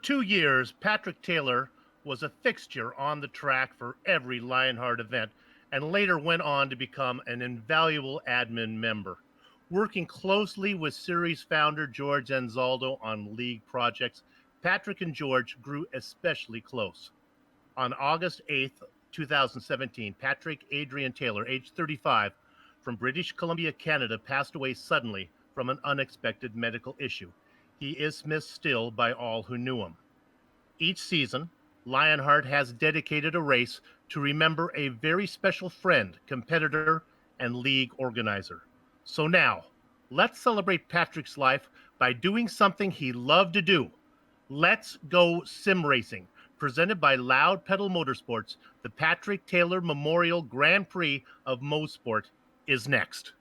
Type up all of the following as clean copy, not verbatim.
2 years, Patrick Taylor was a fixture on the track for every Lionheart event and later went on to become an invaluable admin member. Working closely with series founder George Anzaldo on league projects, Patrick and George grew especially close. On August 8th, 2017, Patrick Adrian Taylor, age 35, from British Columbia, Canada, passed away suddenly from an unexpected medical issue. He is missed still by all who knew him. Each season, Lionheart has dedicated a race to remember a very special friend, competitor, and league organizer. So now, let's celebrate Patrick's life by doing something he loved to do. Let's go sim racing. Presented by Loud Pedal Motorsports, the Patrick Taylor Memorial Grand Prix of Mosport is next.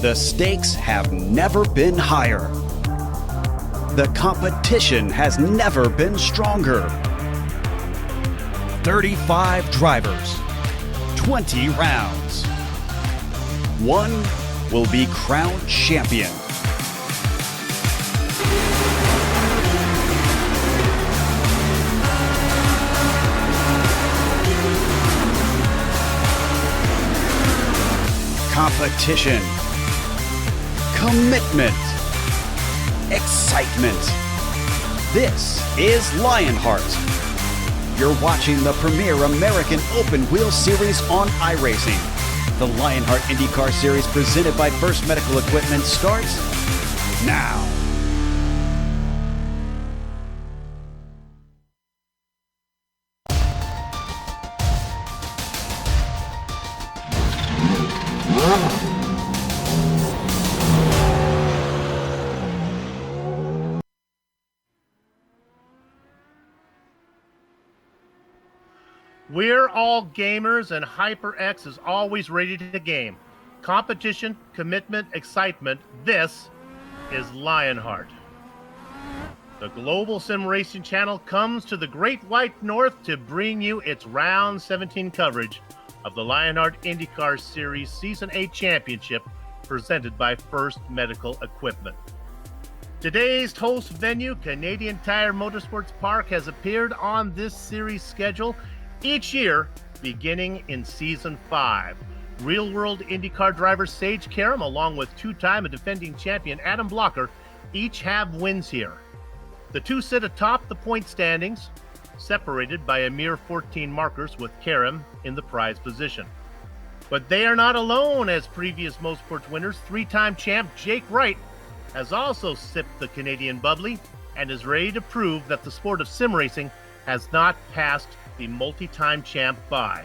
The stakes have never been higher. The competition has never been stronger. 35 drivers, 20 rounds. One will be crowned champion. Competition. Commitment, excitement. This is Lionheart. You're watching the premier American Open Wheel Series on iRacing. The Lionheart IndyCar Series presented by First Medical Equipment starts now. We're all gamers, and HyperX is always ready to game. Competition, commitment, excitement. This is Lionheart. The Global Sim Racing Channel comes to the Great White North to bring you its Round 17 coverage of the Lionheart IndyCar Series Season 8 Championship presented by First Medical Equipment. Today's host venue, Canadian Tire Motorsports Park, has appeared on this series schedule each year, beginning in Season 5. Real-world IndyCar driver Sage Karam, along with two-time and defending champion Adam Blocker, each have wins here. The two sit atop the point standings, separated by a mere 14 markers, with Karam in the prize position. But they are not alone, as previous Mosport winners, three-time champ Jake Wright has also sipped the Canadian bubbly and is ready to prove that the sport of sim racing has not passed the multi-time champ by.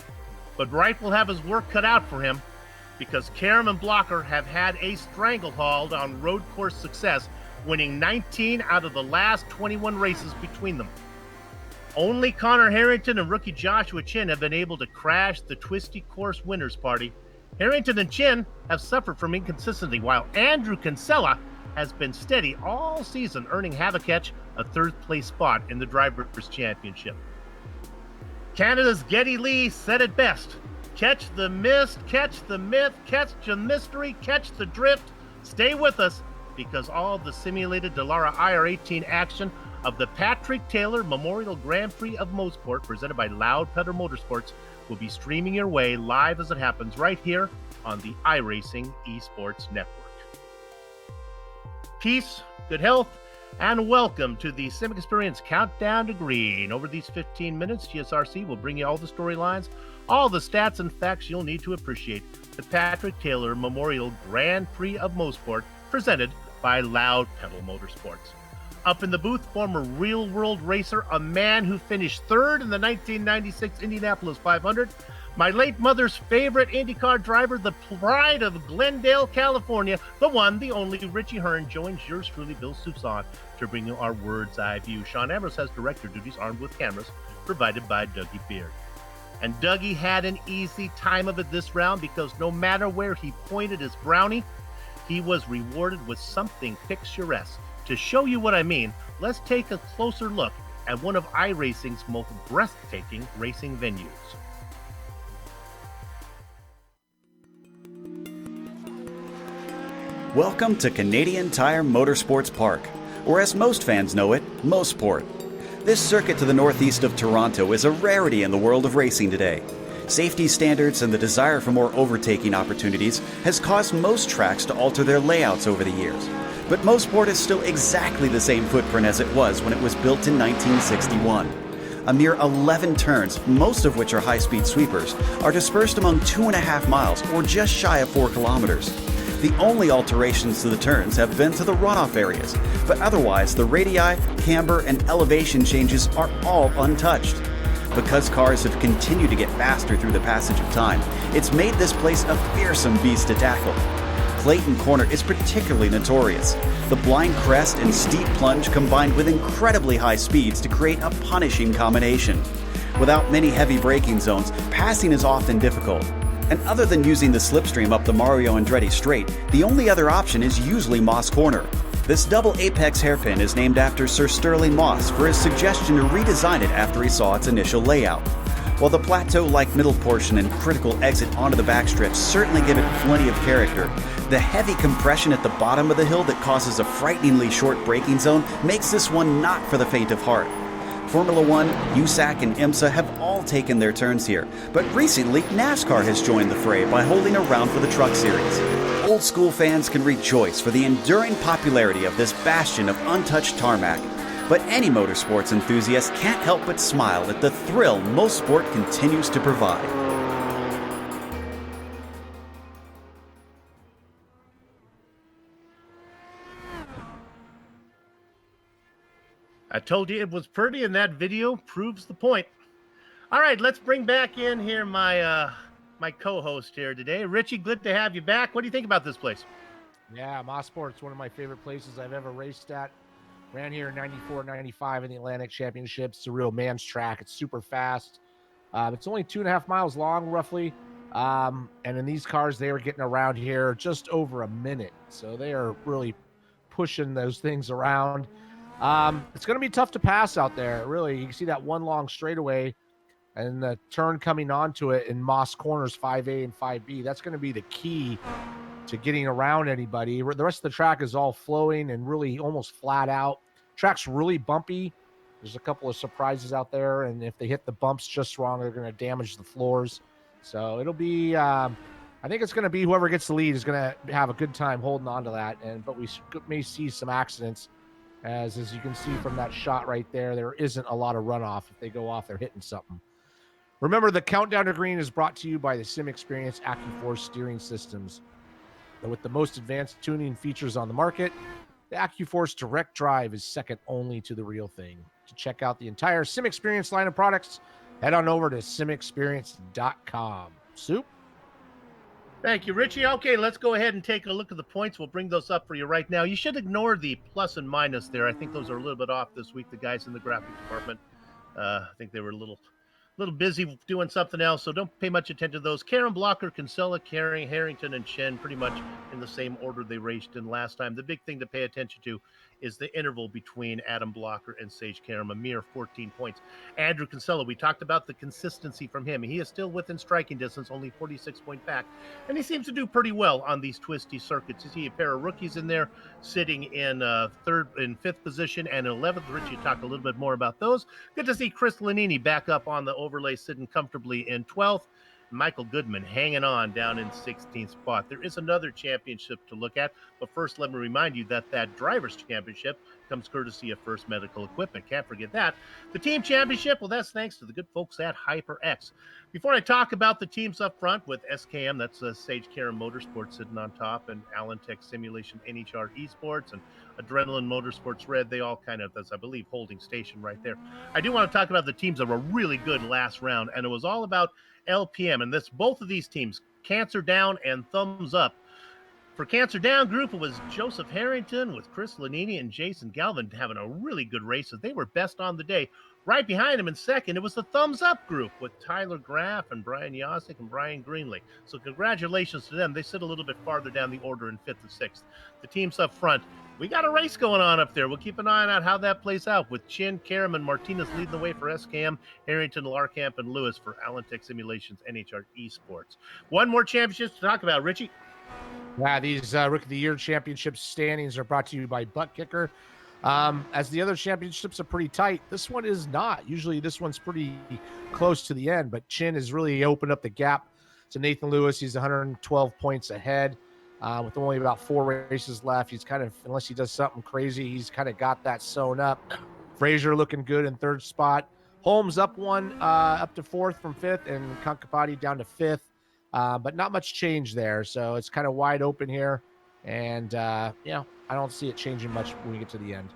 But Wright will have his work cut out for him, because Karam and Blocker have had a stranglehold on road course success, winning 19 out of the last 21 races between them. Only Connor Harrington and rookie Joshua Chin have been able to crash the twisty course winners party. Harrington and Chin have suffered from inconsistency, while Andrew Kinsella has been steady all season, earning Havaketch a third-place spot in the Drivers' Championship. Canada's Geddy Lee said it best: catch the mist, catch the myth, catch the mystery, catch the drift. Stay with us, because all the simulated Dallara IR18 action of the Patrick Taylor Memorial Grand Prix of Mosport, presented by Loud Pedal Motorsports, will be streaming your way live as it happens right here on the iRacing Esports Network. Peace, good health, and welcome to the Sim Experience Countdown to Green. Over these 15 minutes, GSRC will bring you all the storylines, all the stats and facts you'll need to appreciate the Patrick Taylor Memorial Grand Prix of Mosport, presented by Loud Pedal Motorsports. Up in the booth, former real-world racer, a man who finished third in the 1996 Indianapolis 500, my late mother's favorite IndyCar driver, the pride of Glendale, California, the one, the only Richie Hearn, joins yours truly, Bill Soupçon, to bring you our Word's Eye view. Sean Ambrose has director duties, armed with cameras, provided by Dougie Beard. And Dougie had an easy time of it this round because no matter where he pointed his brownie, he was rewarded with something picturesque. To show you what I mean, let's take a closer look at one of iRacing's most breathtaking racing venues. Welcome to Canadian Tire Motorsports Park, or as most fans know it, Mosport. This circuit to the northeast of Toronto is a rarity in the world of racing today. Safety standards and the desire for more overtaking opportunities has caused most tracks to alter their layouts over the years. But Mosport is still exactly the same footprint as it was when it was built in 1961. A mere 11 turns, most of which are high-speed sweepers, are dispersed among 2.5 miles, or just shy of 4 kilometers. The only alterations to the turns have been to the runoff areas, but otherwise the radii, camber, and elevation changes are all untouched. Because cars have continued to get faster through the passage of time, it's made this place a fearsome beast to tackle. Clayton Corner is particularly notorious. The blind crest and steep plunge combined with incredibly high speeds to create a punishing combination. Without many heavy braking zones, passing is often difficult. And other than using the slipstream up the Mario Andretti Straight, the only other option is usually Moss Corner. This double apex hairpin is named after Sir Sterling Moss for his suggestion to redesign it after he saw its initial layout. While the plateau-like middle portion and critical exit onto the backstretch certainly give it plenty of character, the heavy compression at the bottom of the hill that causes a frighteningly short braking zone makes this one not for the faint of heart. Formula One, USAC, and IMSA have all taken their turns here, but recently NASCAR has joined the fray by holding a round for the Truck Series. Old school fans can rejoice for the enduring popularity of this bastion of untouched tarmac, but any motorsports enthusiast can't help but smile at the thrill Mosport continues to provide. I told you it was pretty, and that video proves the point. All right, let's bring back in here my co-host here today. Richie, good to have you back. What do you think about this place? Yeah, Mosport's one of my favorite places I've ever raced at. Ran here in 94, 95 in the Atlantic Championships. It's a real man's track. It's super fast. It's only 2.5 miles long, roughly. And in these cars, they were getting around here just over a minute. So they are really pushing those things around. It's going to be tough to pass out there, really. You can see that one long straightaway and the turn coming onto it in Moss Corners 5A and 5B. That's going to be the key to getting around anybody. The rest of the track is all flowing and really almost flat out. Track's really bumpy. There's a couple of surprises out there, and if they hit the bumps just wrong, they're going to damage the floors. So it'll be, I think it's going to be whoever gets the lead is going to have a good time holding on to that. But we may see some accidents. As you can see from that shot right there isn't a lot of runoff. If they go off, they're hitting something. Remember, the Countdown to Green is brought to you by the Sim Experience AccuForce steering systems. With the most advanced tuning features on the market, the AccuForce Direct Drive is second only to the real thing. To check out the entire Sim Experience line of products, head on over to simexperience.com. Soup? Thank you, Richie. Okay, let's go ahead and take a look at the points. We'll bring those up for you right now. You should ignore the plus and minus there. I think those are a little bit off this week, the guys in the graphic department. I think they were a little busy doing something else, so don't pay much attention to those. Karam, Blocker, Kinsella, Caring, Harrington, and Chen pretty much in the same order they raced in last time. The big thing to pay attention to is the interval between Adam Blocker and Sage Karam, a mere 14 points. Andrew Kinsella, we talked about the consistency from him. He is still within striking distance, only 46 point back, and he seems to do pretty well on these twisty circuits. You see a pair of rookies in there sitting in third and fifth position and 11th. Richie talked a little bit more about those. Good to see Chris Lanini back up on the overlay, sitting comfortably in 12th. Michael Goodman hanging on down in 16th spot. There is another championship to look at, but first let me remind you that Drivers' Championship comes courtesy of First Medical Equipment. Can't forget that. The Team Championship, well, that's thanks to the good folks at HyperX. Before I talk about the teams up front with SKM, that's Sage Karam Motorsports sitting on top, and Allentech Simulation NHR Esports, and Adrenaline Motorsports Red, they all kind of, that's, I believe, holding station right there. I do want to talk about the teams that were really good last round, and it was all about LPM, and both of these teams, cancer down and thumbs up. For Cancer Down Group, it was Joseph Harrington with Chris Lanini and Jason Galvin having a really good race as they were best on the day. Right behind him in second, it was the Thumbs Up Group with Tyler Graff and Brian Yosik and Brian Greenley. So congratulations to them. They sit a little bit farther down the order in fifth and sixth. The teams up front, we got a race going on up there. We'll keep an eye on how that plays out with Chin, Karam, and Martinez leading the way for SKM, Harrington, Larkamp, and Lewis for Allentech Simulations, NHR Esports. One more championship to talk about, Richie. Yeah, these Rookie of the Year championship standings are brought to you by Butt Kicker. As the other championships are pretty tight, this one is not. Usually this one's pretty close to the end, but Chin has really opened up the gap to Nathan Lewis. He's 112 points ahead with only about 4 races left. He's kind of, unless he does something crazy, he's kind of got that sewn up. Frazier looking good in third spot. Holmes up one, up to fourth from fifth, and Kankapati down to fifth. But not much change there. So it's kind of wide open here. And, I don't see it changing much when we get to the end.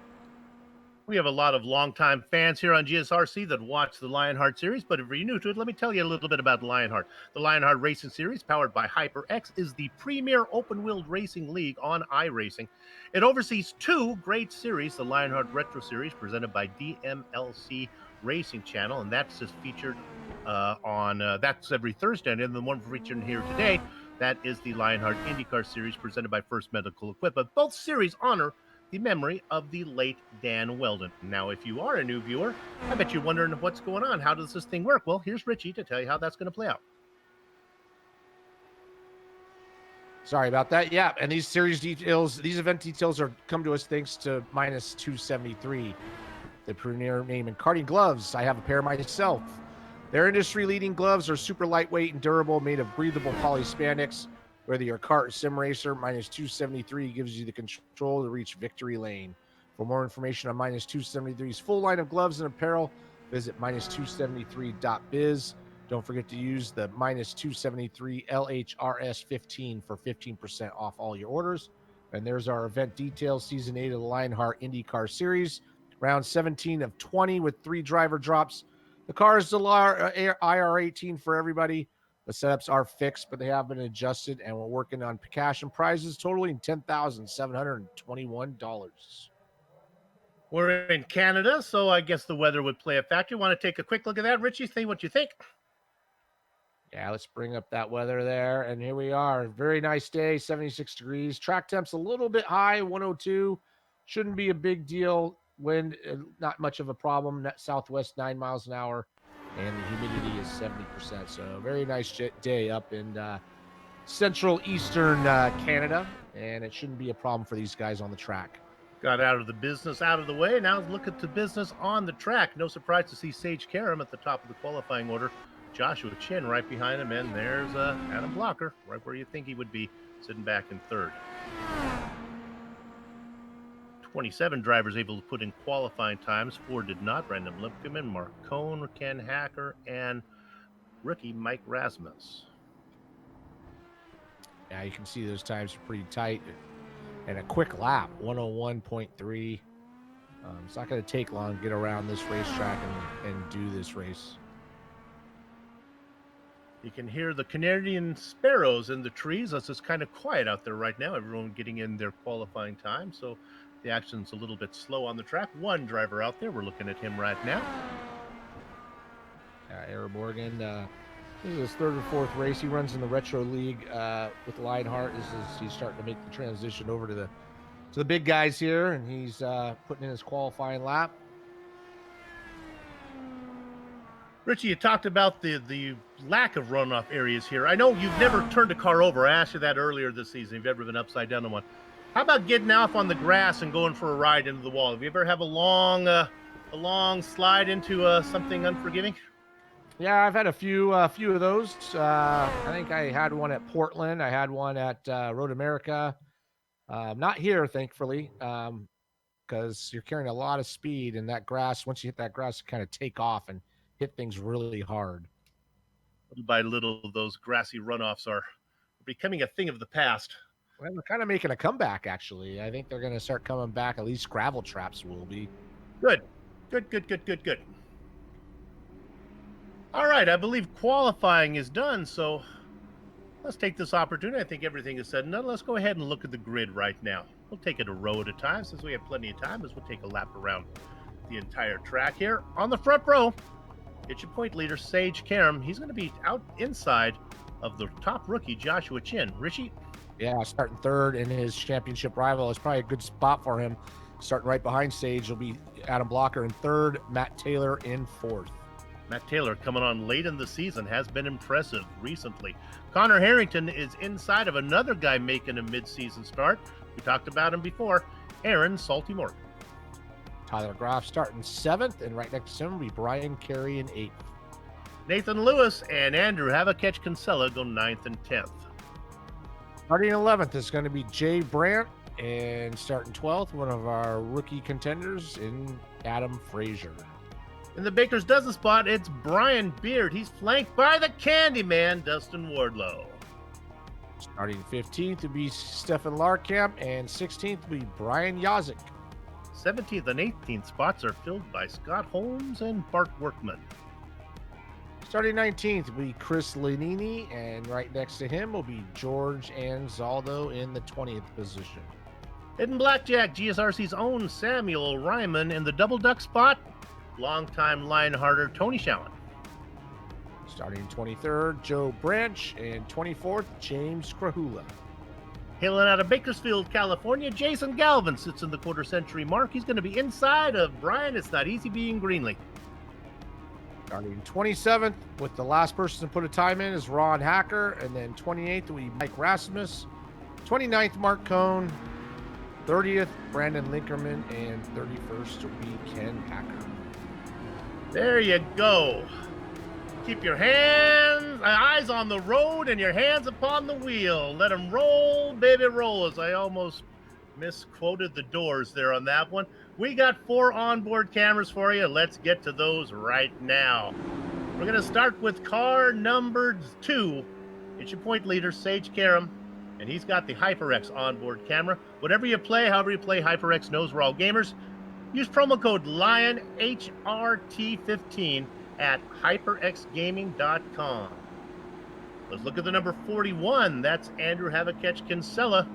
We have a lot of longtime fans here on GSRC that watch the Lionheart series, but if you're new to it, let me tell you a little bit about Lionheart. The Lionheart Racing Series, powered by HyperX, is the premier open-wheeled racing league on iRacing. It oversees 2 great series, the Lionheart Retro Series, presented by DMLC Racing Channel, and that's just featured that's every Thursday, and then the one we're featuring here today, that is the Lionheart IndyCar Series, presented by First Medical Equipment. Both series honor the memory of the late Dan Weldon. Now, if you are a new viewer, I bet you're wondering what's going on. How does this thing work? Well, here's Richie to tell you how that's going to play out. Sorry about that. Yeah, and these series details, these event details are come to us thanks to Minus 273, the premier name in karting gloves. I have a pair myself. Their industry-leading gloves are super lightweight and durable, made of breathable poly spandex. Whether you're a kart or sim racer, Minus 273 gives you the control to reach victory lane. For more information on Minus 273's full line of gloves and apparel, visit minus273.biz. Don't forget to use the Minus 273 LHRS15 for 15% off all your orders. And there's our event details, Season 8 of the Lionheart IndyCar Series. Round 17 of 20 with 3 driver drops. The car is the IR18 for everybody. The setups are fixed, but they have been adjusted, and we're working on cash and prizes totaling $10,721. We're in Canada, so I guess the weather would play a factor. Want to take a quick look at that, Richie? See what you think? Yeah, let's bring up that weather there, and here we are. Very nice day, 76 degrees. Track temp's a little bit high, 102. Shouldn't be a big deal. Wind, not much of a problem. Southwest 9 miles an hour. And the humidity is 70%. So very nice day up in central eastern Canada. And it shouldn't be a problem for these guys on the track. Got out of the business out of the way. Now look at the business on the track. No surprise to see Sage Karam at the top of the qualifying order. Joshua Chin right behind him. And there's Adam Blocker, right where you think he would be, sitting back in third. 27 drivers able to put in qualifying times. 4 did not. Brandon Lipkeman, Mark Cohn, Ken Hacker, and rookie Mike Rasmus. Yeah, you can see those times are pretty tight. And a quick lap, 101.3. It's not going to take long to get around this racetrack and do this race. You can hear the Canadian sparrows in the trees. It's kind of quiet out there right now. Everyone getting in their qualifying time, so the action's a little bit slow on the track. One driver out there. We're looking at him right now. Eric Morgan. This is his 3rd or 4th race. He runs in the Retro League with Lionheart. He's starting to make the transition over to the big guys here, and he's putting in his qualifying lap. Richie, you talked about the lack of runoff areas here. I know you've never turned a car over. I asked you that earlier this season. If you've ever been upside down on one. How about getting off on the grass and going for a ride into the wall? Have you ever have a long slide into something unforgiving? Yeah, I've had a few of those. I think I had one at Portland. I had one at Road America. Not here, thankfully, because you're carrying a lot of speed, and that grass, once you hit that grass, you kind of take off and hit things really hard. Little by little, those grassy runoffs are becoming a thing of the past. Well, they're kind of making a comeback, actually. I think they're going to start coming back. At least gravel traps will be. Good. All right, I believe qualifying is done, so let's take this opportunity. I think everything is said and done. Let's go ahead and look at the grid right now. We'll take it a row at a time since we have plenty of time as we'll take a lap around the entire track here. On the front row, it's your point leader, Sage Karam. He's going to be out inside of the top rookie, Joshua Chin. Richie? Yeah, starting third in his championship rival. It's probably a good spot for him. Starting right behind Sage will be Adam Blocker in third, Matt Taylor in fourth. Matt Taylor coming on late in the season has been impressive recently. Connor Harrington is inside of another guy making a mid-season start. We talked about him before, Aaron Salty Morton. Tyler Groff starting seventh, and right next to him will be Brian Carey in eighth. Nathan Lewis and Andrew Havakech Kinsella go 9th and 10th. Starting 11th is going to be Jay Brandt, and starting 12th, one of our rookie contenders in Adam Frazier. In the Baker's Dozen spot, it's Brian Beard. He's flanked by the Candyman, Dustin Wardlow. Starting 15th will be Stefan Larkamp, and 16th will be Brian Yazik. 17th and 18th spots are filled by Scott Holmes and Bart Workman. Starting 19th will be Chris Lanini, and right next to him will be George Anzaldo in the 20th position. Hidden Blackjack, GSRC's own Samuel Ryman in the double duck spot. Longtime Lionhearter Tony Shallen. Starting 23rd, Joe Branch, and 24th, James Krahula. Hailing out of Bakersfield, California, Jason Galvin sits in the quarter century mark. He's going to be inside of Brian. It's not easy being Greenlee. Starting 27th, with the last person to put a time in is Ron Hacker, and then 28th will be Mike Rasmus, 29th, Mark Cohn, 30th, Brandon Linkerman, and 31st will be Ken Hacker. There you go. Keep your eyes on the road and your hands upon the wheel. Let them roll, baby, roll, as I almost misquoted the Doors there on that one. We got 4 onboard cameras for you. Let's get to those right now. We're going to start with car number 2. It's your point leader, Sage Karam, and he's got the HyperX onboard camera. Whatever you play, however you play, HyperX knows we're all gamers. Use promo code LionHRT15 at hyperxgaming.com. Let's look at the number 41. That's Andrew Havakech Kinsella.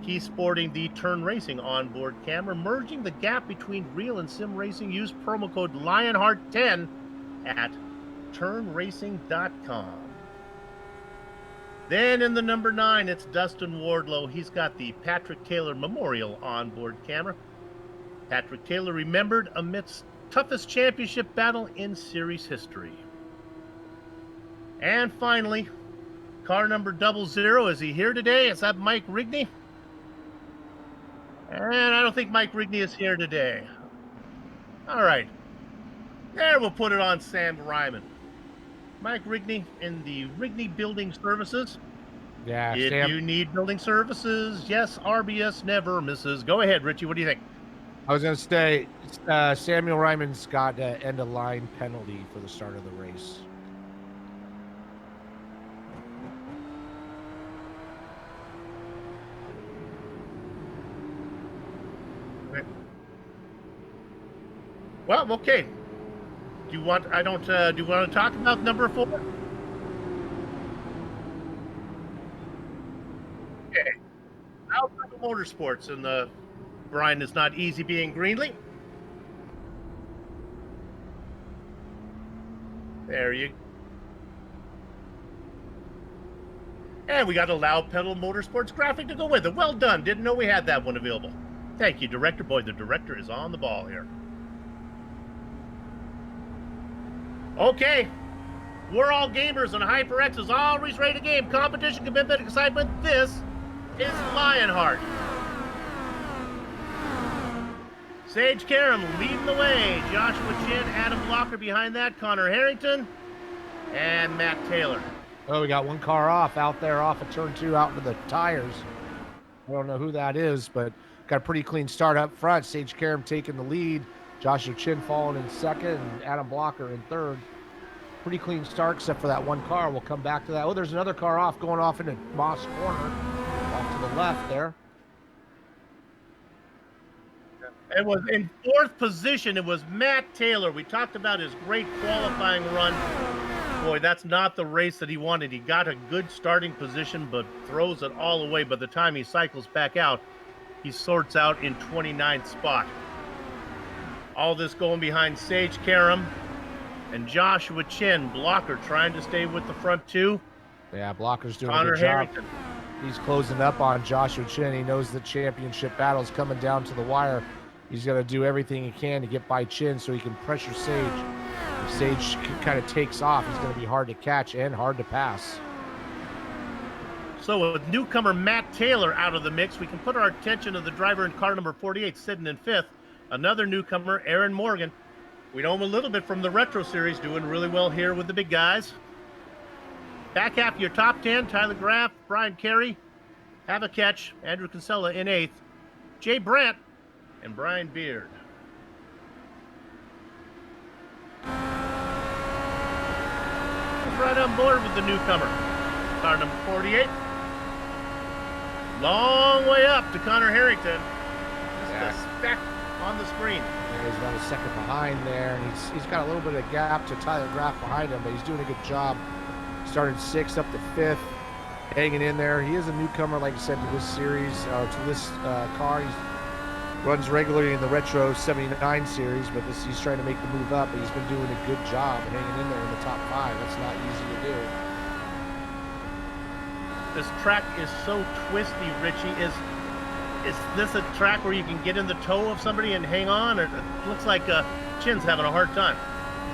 He's sporting the Turn Racing onboard camera, merging the gap between real and sim racing. Use promo code Lionheart10 at turnracing.com. Then in the number 9, it's Dustin Wardlow. He's got the Patrick Taylor Memorial onboard camera. Patrick Taylor remembered amidst toughest championship battle in series history. And finally, car number 00. Is he here today? Is that Mike Rigney? And I don't think Mike Rigney is here today. All right. There, we'll put it on Sam Ryman. Mike Rigney in the Rigney Building Services. Yeah, if Sam, you need building services, yes, RBS never misses. Go ahead, Richie. What do you think? I was going to say, Samuel Ryman's got an end-of-line penalty for the start of the race. Okay. Well, okay. Do you want? Do you want to talk about number 4? Okay. Alpha Motorsports and the Brian is not easy being Greenlee. There you go. And we got a Loud Pedal Motorsports graphic to go with it. Well done. Didn't know we had that one available. Thank you, director. Boy, the director is on the ball here. Okay. We're all gamers, and HyperX is always ready to game. Competition, commitment, excitement. This is Lionheart. Sage Karam leading the way. Joshua Chin, Adam Blocker behind that. Connor Harrington and Matt Taylor. Oh, we got one car off out there off of turn 2 out into the tires. I don't know who that is, but got a pretty clean start up front. Sage Karam taking the lead. Joshua Chin falling in second, and Adam Blocker in third. Pretty clean start except for that one car. We'll come back to that. Oh, there's another car off going off into Moss Corner. Off to the left there. It was in 4th position. It was Matt Taylor. We talked about his great qualifying run. Boy, that's not the race that he wanted. He got a good starting position, but throws it all away. By the time he cycles back out, he sorts out in 29th spot. All this going behind Sage Karam and Joshua Chin. Blocker trying to stay with the front two. Yeah, Blocker's doing Connor a good job. Harrington. He's closing up on Joshua Chin. He knows the championship battle's coming down to the wire. He's going to do everything he can to get by Chin so he can pressure Sage. If Sage kind of takes off, he's going to be hard to catch and hard to pass. So with newcomer Matt Taylor out of the mix, we can put our attention to the driver in car number 48 sitting in 5th. Another newcomer, Aaron Morgan. We know him a little bit from the Retro Series, doing really well here with the big guys. Back half of your top 10, Tyler Graff, Brian Carey, have a catch, Andrew Kinsella in 8th, Jay Brandt, and Brian Beard. Right on board with the newcomer. Car number 48. Long way up to Connor Harrington. Just a speck on the screen. Yeah, he's about a second behind there, and he's got a little bit of gap to Tyler Graff behind him, but he's doing a good job. Started 6th up to 5th, hanging in there. He is a newcomer, like I said, to this series, to this car. He runs regularly in the Retro 79 series, but he's trying to make the move up, but he's been doing a good job hanging in there in the top 5. That's not easy to do. This track is so twisty, Richie. Is this a track where you can get in the toe of somebody and hang on? Or it looks like Chin's having a hard time.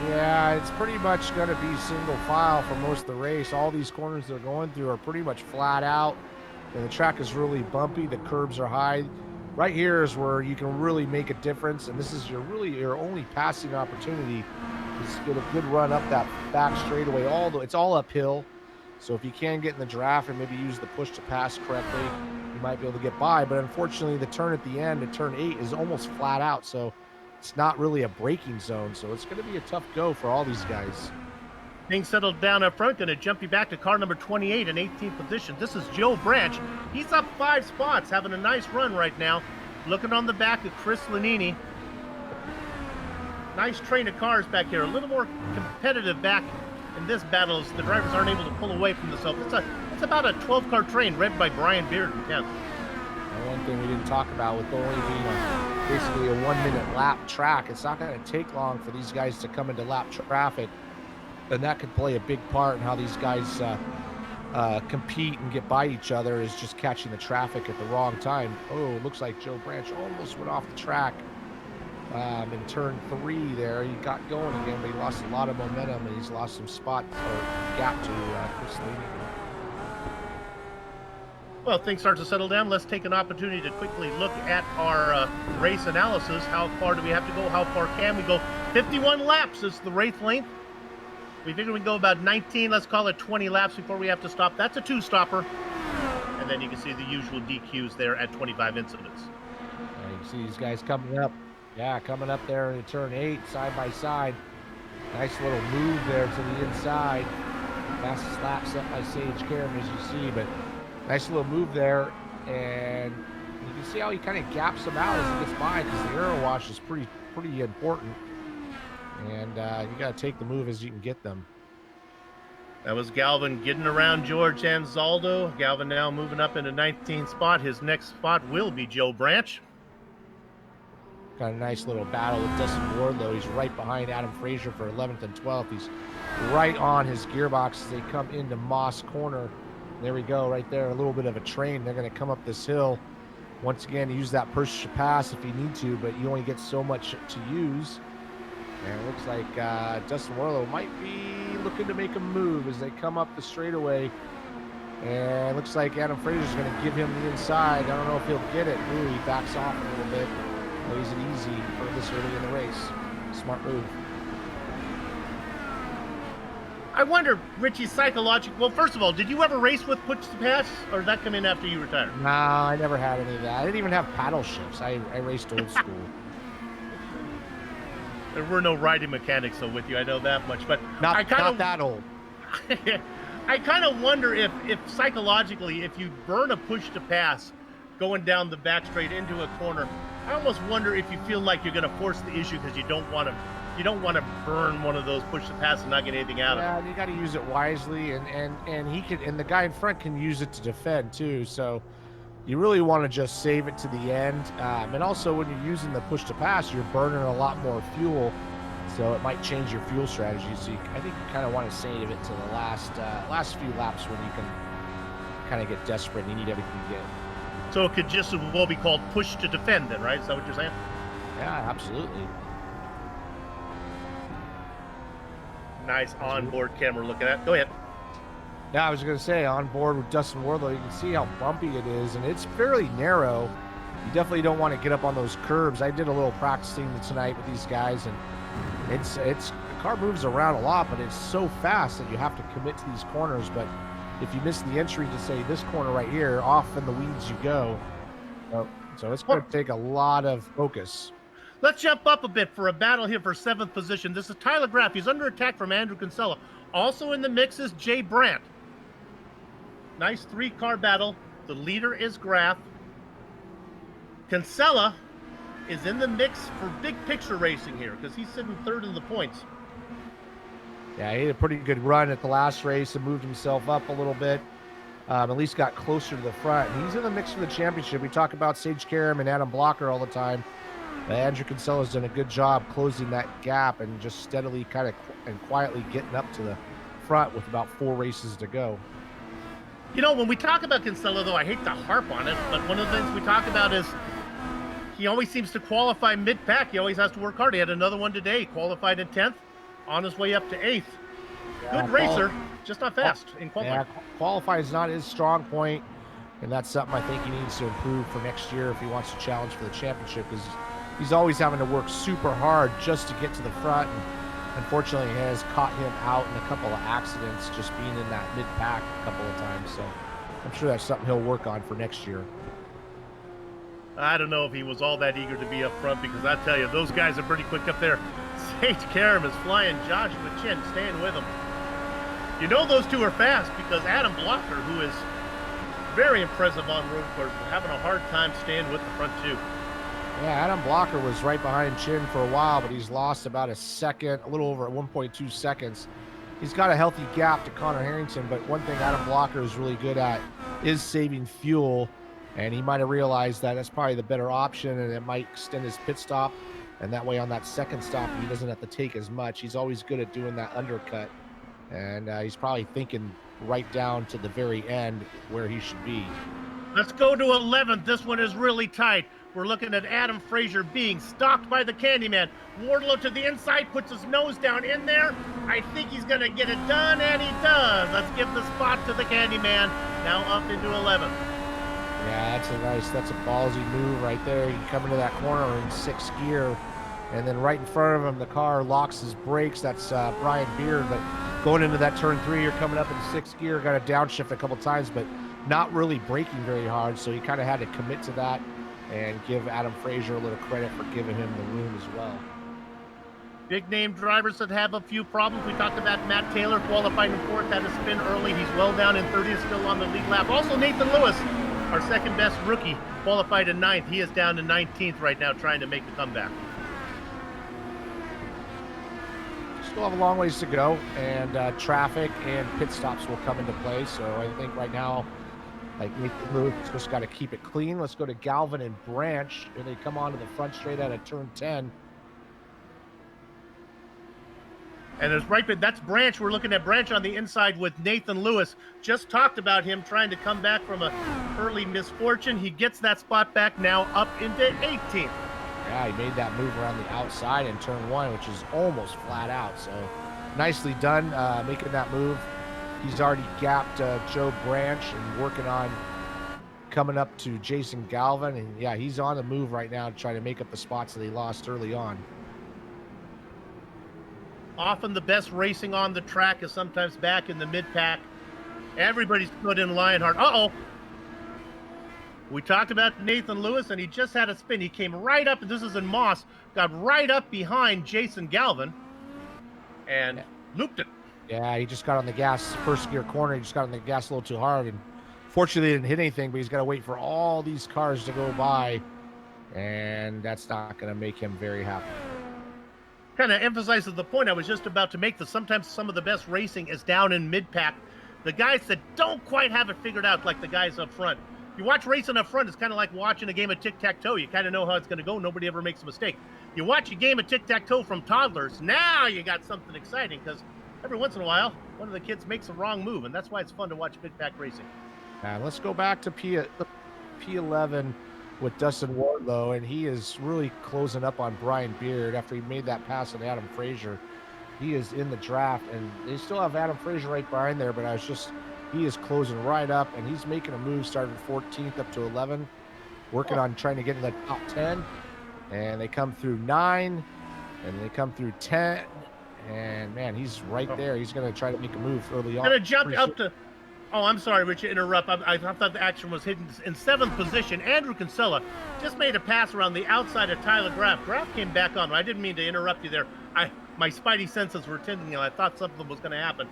Yeah, it's pretty much going to be single file for most of the race. All these corners they're going through are pretty much flat out, and the track is really bumpy. The curbs are high. Right here is where you can really make a difference, and this is your only passing opportunity is to get a good run up that back straightaway. It's all uphill, so if you can get in the draft and maybe use the push to pass correctly, you might be able to get by. But unfortunately, the turn at the end, at turn 8, is almost flat out, so it's not really a braking zone. So it's going to be a tough go for all these guys. Things settled down up front. Going to jump you back to car number 28 in 18th position. This is Joe Branch. He's up 5 spots, having a nice run right now. Looking on the back of Chris Lanini. Nice train of cars back here. A little more competitive back in this battle as the drivers aren't able to pull away from themselves. It's about a 12-car train led by Brian Beard in 10th. And one thing we didn't talk about, with only being basically a 1-minute lap track, it's not going to take long for these guys to come into lap traffic. And that could play a big part in how these guys compete and get by each other, is just catching the traffic at the wrong time. Oh, it looks like Joe Branch almost went off the track in turn 3 there. He got going again, but he lost a lot of momentum, and he's lost some spot or gap to Chris Lanini. Well, things start to settle down. Let's take an opportunity to quickly look at our race analysis. How far do we have to go? How far can we go? 51 laps is the race length. We figure we can go about 19, let's call it 20 laps before we have to stop. That's a 2-stopper. And then you can see the usual DQs there at 25 incidents. Yeah, you can see these guys coming up. Yeah, coming up there in turn 8, side by side. Nice little move there to the inside. Fastest lap set by Sage Karam, as you see, but nice little move there. And you can see how he kind of gaps them out as he gets by, because the aero wash is pretty important. And you got to take the move as you can get them. That was Galvin getting around George Anzaldo. Galvin now moving up into 19th spot. His next spot will be Joe Branch. Got a nice little battle with Dustin Wardlow. He's right behind Adam Frazier for 11th and 12th. He's right on his gearbox as they come into Moss Corner. There we go, right there. A little bit of a train. They're going to come up this hill. Once again, use that push to pass if you need to, but you only get so much to use. And it looks like Dustin Wardlow might be looking to make a move as they come up the straightaway. And it looks like Adam Frazier's going to give him the inside. I don't know if he'll get it. Ooh, he backs off a little bit. Plays it easy for this early in the race. Smart move. I wonder, Richie, psychological. Well, first of all, did you ever race with push to pass, or did that come in after you retired? Nah, I never had any of that. I didn't even have paddle shifts. I raced old school. There were no riding mechanics so with you, I know that much. But Not that old. I kind of wonder if psychologically, if you burn a push to pass going down the back straight into a corner, I almost wonder if you feel like you're going to force the issue because you don't want to burn one of those push to pass and not get anything out of it. Yeah, you got to use it wisely, and he can, and the guy in front can use it to defend too. So you really want to just save it to the end. And also, when you're using the push to pass, you're burning a lot more fuel, so it might change your fuel strategy. So I think you kind of want to save it to the last few laps when you can kind of get desperate and you need everything you get. So it could just as well be called push to defend then, right? Is that what you're saying? Yeah, absolutely. Nice onboard camera looking at. Go ahead. Yeah, I was going to say, on board with Dustin Wardlow, you can see how bumpy it is, and it's fairly narrow. You definitely don't want to get up on those curbs. I did a little practicing tonight with these guys, and the car moves around a lot, but it's so fast that you have to commit to these corners. But if you miss the entry to, say, this corner right here, off in the weeds you go. So it's going to take a lot of focus. Let's jump up a bit for a battle here for 7th position. This is Tyler Graff. He's under attack from Andrew Kinsella. Also in the mix is Jay Brandt. Nice 3-car battle. The leader is Graff. Kinsella is in the mix for big picture racing here because he's sitting 3rd in the points. Yeah, he had a pretty good run at the last race and moved himself up a little bit. At least got closer to the front. He's in the mix for the championship. We talk about Sage Karam and Adam Blocker all the time. Andrew Kinsella's done a good job closing that gap and just steadily kind of and quietly getting up to the front with about 4 races to go. You know, when we talk about Kinsella, though, I hate to harp on it, but one of the things we talk about is he always seems to qualify mid-pack. He always has to work hard. He had another one today. Qualified in 10th, on his way up to 8th. Good racer, just not fast in qualifying. Yeah, qualifying is not his strong point, and that's something I think he needs to improve for next year if he wants to challenge for the championship, because he's always having to work super hard just to get to the front. And unfortunately, it has caught him out in a couple of accidents just being in that mid-pack a couple of times. So I'm sure that's something he'll work on for next year. I don't know if he was all that eager to be up front, because I tell you, those guys are pretty quick up there. Sage Karam is flying. Joshua Chin staying with him. You know those two are fast because Adam Blocker, who is very impressive on road course, is having a hard time staying with the front two. Yeah, Adam Blocker was right behind Chin for a while, but he's lost about a second, a little over 1.2 seconds. He's got a healthy gap to Connor Harrington, but one thing Adam Blocker is really good at is saving fuel, and he might have realized that that's probably the better option, and it might extend his pit stop, and that way on that second stop, he doesn't have to take as much. He's always good at doing that undercut, and he's probably thinking right down to the very end where he should be. Let's go to 11th. This one is really tight. We're looking at Adam Frazier being stalked by the Candyman. Wardlow to the inside, puts his nose down in there. I think he's going to get it done, and he does. Let's give the spot to the Candyman. Now up into 11th. Yeah, that's a ballsy move right there. You come into that corner in 6th gear, and then right in front of him, the car locks his brakes. That's Brian Beard. But going into that turn 3, you're coming up in 6th gear, got to downshift a couple times, but not really braking very hard. So he kind of had to commit to that and give Adam Frazier a little credit for giving him the room as well. Big name drivers that have a few problems. We talked about Matt Taylor qualifying in 4th, had to spin early. He's well down in 30th, still on the lead lap. Also Nathan Lewis, our second best rookie, qualified in 9th. He is down to 19th right now, trying to make a comeback. Still have a long ways to go, and traffic and pit stops will come into play. So I think right now, like Nathan Lewis just got to keep it clean. Let's go to Galvin and Branch, and they come onto the front straight out of turn 10. And there's that's Branch. We're looking at Branch on the inside with Nathan Lewis. Just talked about him trying to come back from a early misfortune. He gets that spot back now up into 18th. Yeah, he made that move around the outside in turn 1, which is almost flat out. So nicely done making that move. He's already gapped Joe Branch and working on coming up to Jason Galvin. And yeah, he's on the move right now to try to make up the spots that he lost early on. Often the best racing on the track is sometimes back in the mid-pack. Everybody's put in Lionheart. Uh-oh. We talked about Nathan Lewis, and he just had a spin. He came right up, and this is in Moss, got right up behind Jason Galvin and looped it. Yeah, he just got on the gas, 1st gear corner. He just got on the gas a little too hard, and fortunately he didn't hit anything, but he's got to wait for all these cars to go by and that's not going to make him very happy. Kind of emphasizes the point I was just about to make, that sometimes some of the best racing is down in mid-pack. The guys that don't quite have it figured out, like the guys up front. You watch racing up front, it's kind of like watching a game of tic-tac-toe. You kind of know how it's going to go. Nobody ever makes a mistake. You watch a game of tic-tac-toe from toddlers, now you got something exciting, because every once in a while, one of the kids makes a wrong move, and that's why it's fun to watch mid-pack racing. Let's go back to P11 with Dustin Wardlow, and he is really closing up on Brian Beard after he made that pass on Adam Frazier. He is in the draft, and they still have Adam Frazier right behind there, but he is closing right up, and he's making a move starting 14th up to 11, working on trying to get in the top 10, and they come through 9, and they come through 10, and man, he's right there. He's going to try to make a move early on. Going to jump up to... Oh, I'm sorry, Rich, to interrupt. I thought the action was hidden. In 7th position, Andrew Kinsella just made a pass around the outside of Tyler Graf. Graf came back on. I didn't mean to interrupt you there. My spidey senses were tingling, and I thought something was going to happen.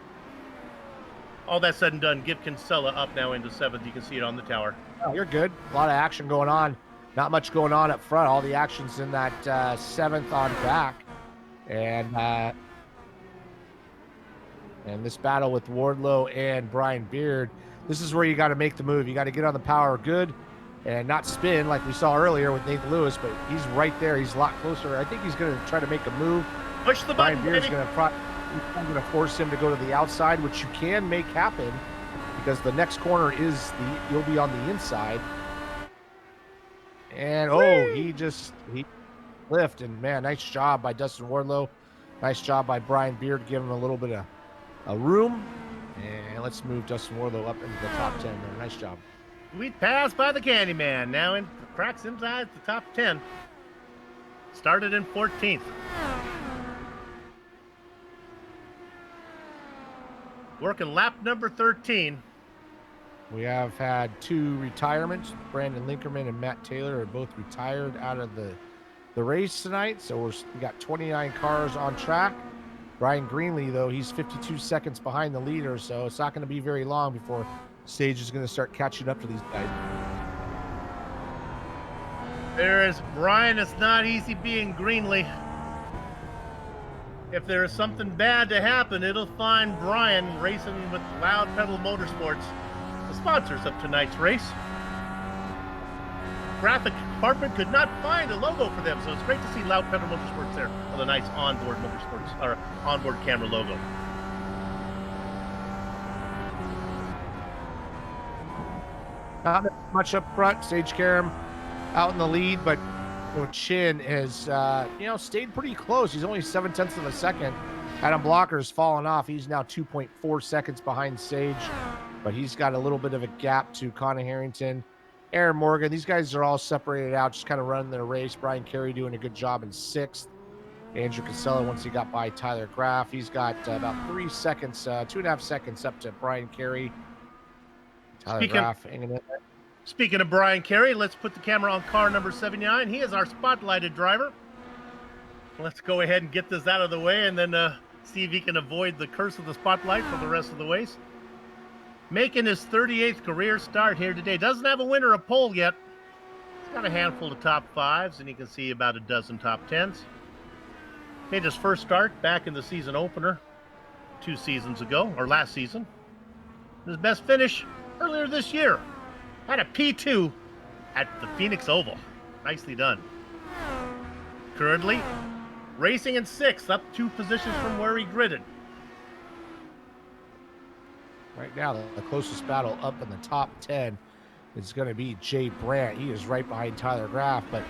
All that said and done, give Kinsella up now into 7th. You can see it on the tower. Oh, you're good. A lot of action going on. Not much going on up front. All the action's in that 7th on back. And this battle with Wardlow and Brian Beard, this is where you got to make the move. You got to get on the power good and not spin like we saw earlier with Nathan Lewis, but he's right there. He's a lot closer. I think he's going to try to make a move. Push the button, Brian Beard's going to force him to go to the outside, which you can make happen because the next corner you'll be on the inside. And he lift, and man, nice job by Dustin Wardlow. Nice job by Brian Beard, giving him a little bit of room. And let's move Dustin Wardlow up into the top 10 there. Nice job. Sweet pass by the Candyman. Now cracks inside the top 10. Started in 14th. Working lap number 13. We have had 2 retirements. Brandon Linkerman and Matt Taylor are both retired out of the race tonight. So we got 29 cars on track. Brian Greenlee, though, he's 52 seconds behind the leader, so it's not going to be very long before Sage is going to start catching up to these guys. There is Brian. It's not easy being Greenlee. If there is something bad to happen, it'll find Brian racing with Loud Pedal Motorsports, the sponsors of tonight's race. Graphic department could not find a logo for them, so it's great to see Loud Pedal Motorsports there with a nice onboard motorsports or onboard camera logo. Not much up front. Sage Karam out in the lead, but Chin has stayed pretty close. He's only 0.7 of a second. Adam Blocker's fallen off. He's now 2.4 seconds behind Sage, but he's got a little bit of a gap to Connor Harrington, Aaron Morgan. These guys are all separated out, just kind of running their race. Brian Carey doing a good job in 6th. Andrew Casella, once he got by Tyler Graf, he's got about 3 seconds, 2.5 seconds up to Brian Carey. Tyler Graf hanging in there. Speaking of Brian Carey, let's put the camera on car number 79. He is our spotlighted driver. Let's go ahead and get this out of the way and then see if he can avoid the curse of the spotlight for the rest of the race. Making his 38th career start here today. Doesn't have a win or a pole yet. He's got a handful of top 5s, and you can see about a dozen top 10s. Made his first start back in the season opener 2 seasons ago, or last season. His best finish earlier this year. Had a P2 at the Phoenix Oval. Nicely done. Currently racing in 6th, up 2 positions from where he gridded. Right now, the closest battle up in the top 10 is going to be Jay Brandt. He is right behind Tyler Graf, but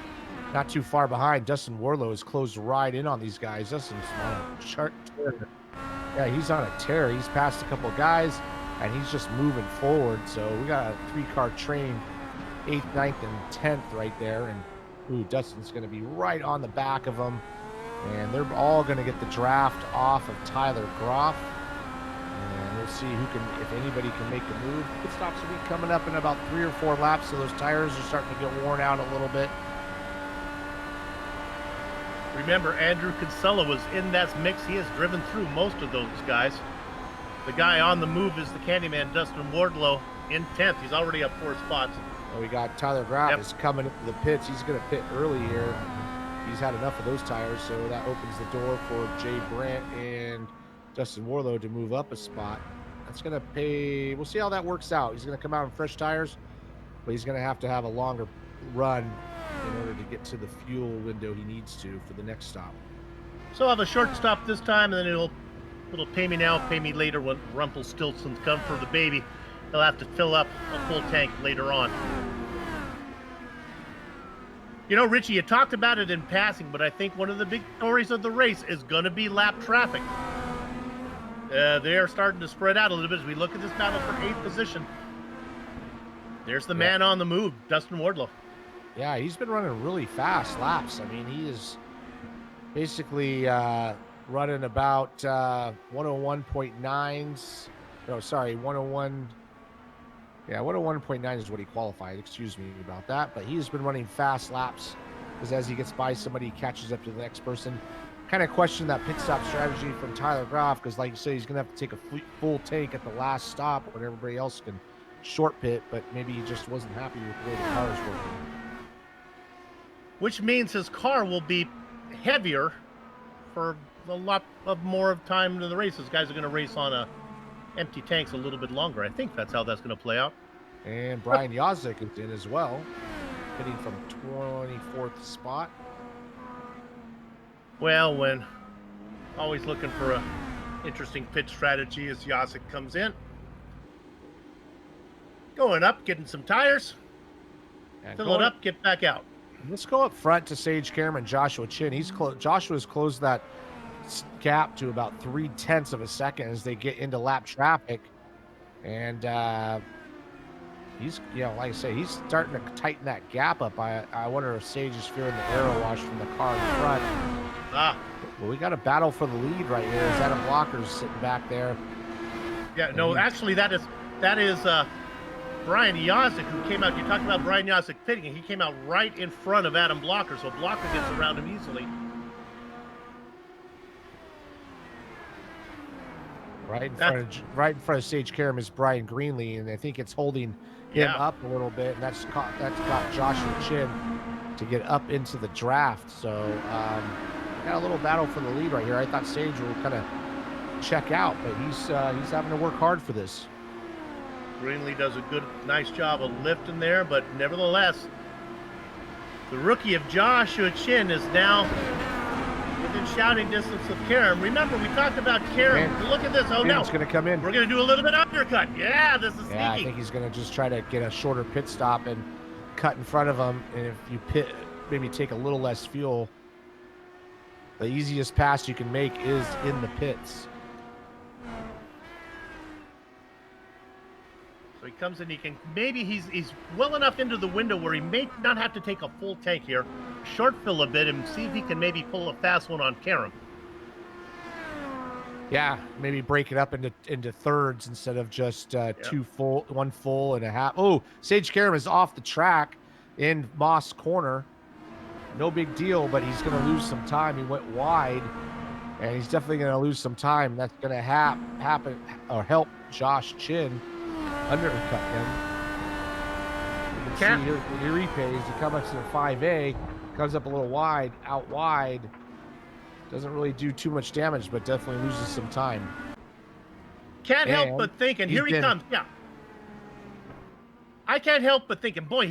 not too far behind. Dustin Wardlow has closed right in on these guys. Dustin's on a chart tear. Yeah, he's on a tear. He's passed a couple of guys, and he's just moving forward. So we got a 3-car train, 8th, 9th, and 10th right there. And Dustin's going to be right on the back of them. And they're all going to get the draft off of Tyler Graf. And we'll see if anybody can make a move. Pit stops will be coming up in about 3 or 4 laps, so those tires are starting to get worn out a little bit. Remember, Andrew Kinsella was in that mix. He has driven through most of those guys. The guy on the move is the Candyman, Dustin Wardlow, in 10th. He's already up 4 spots. And we got Tyler Graf Yep. is coming into the pits. He's going to pit early here. He's had enough of those tires, so that opens the door for Jay Brandt and Dustin Warlow to move up a spot. That's going to pay. We'll see how that works out. He's going to come out in fresh tires, but he's going to have a longer run in order to get to the fuel window he needs to for the next stop. So I'll have a short stop this time, and then it'll pay me now, pay me later when Rumpelstiltskin's come for the baby. He'll have to fill up a full tank later on. You know, Richie, you talked about it in passing, but I think one of the big stories of the race is going to be lap traffic. They are starting to spread out a little bit as we look at this battle for 8th position. There's the man on the move, Dustin Wardlow. Yeah, he's been running really fast laps. I mean, he is basically running about 101.9s. No, sorry, 101. Yeah, 101.9 is what he qualified. Excuse me about that. But he's been running fast laps because as he gets by somebody, he catches up to the next person. Kind of question that pit stop strategy from Tyler Graf because, like you say, he's going to have to take a full tank at the last stop when everybody else can short pit. But maybe he just wasn't happy with the way the car is working. Which means his car will be heavier for a lot of more of time in the race. Those guys are going to race on empty tanks a little bit longer. I think that's how that's going to play out. And Brian Yazik is in as well, hitting from 24th spot. Well, when always looking for a interesting pit strategy as Yazik comes in. Going up, getting some tires. And Fill it up, get back out. Let's go up front to Sage Karam and Joshua Chin. Joshua's closed that gap to about 0.3 of a second as they get into lap traffic. And he's, like I say, he's starting to tighten that gap up. I wonder if Sage is fearing the aero wash from the car in front. Well, we got a battle for the lead right here as Adam Blocker's sitting back there. Yeah, no, actually that is Brian Yazik, who came out. You talked about Brian Yazik pitting, and he came out right in front of Adam Blocker, so Blocker gets around him easily. Right in front of Sage Karam is Brian Greenlee, and I think it's holding him up a little bit, and that's got Joshua Chin to get up into the draft. So got a little battle for the lead right here. I thought Sage will kind of check out, but he's having to work hard for this. Greenlee does a nice job of lifting there, but nevertheless, the rookie of Joshua Chin is now within shouting distance of Karam. Remember, we talked about Karam. Look at this. Oh, no. He's going to come in. We're going to do a little bit undercut. Yeah, this is sneaky. Yeah, I think he's going to just try to get a shorter pit stop and cut in front of him. And if you pit, maybe take a little less fuel, the easiest pass you can make is in the pits. So he comes in, he's well enough into the window where he may not have to take a full tank here. Short fill a bit and see if he can maybe pull a fast one on Karam. Yeah, maybe break it up into thirds instead of just one full and a half. Oh, Sage Karam is off the track in Moss corner. No big deal, but he's going to lose some time. He went wide, and he's definitely going to lose some time. That's going to happen or help Josh Chin undercut him. You can see here he pays. He comes up to the 5A, comes up a little wide, out wide. Doesn't really do too much damage, but definitely loses some time. Can't help but thinking, here he comes. Yeah. I can't help but thinking, boy,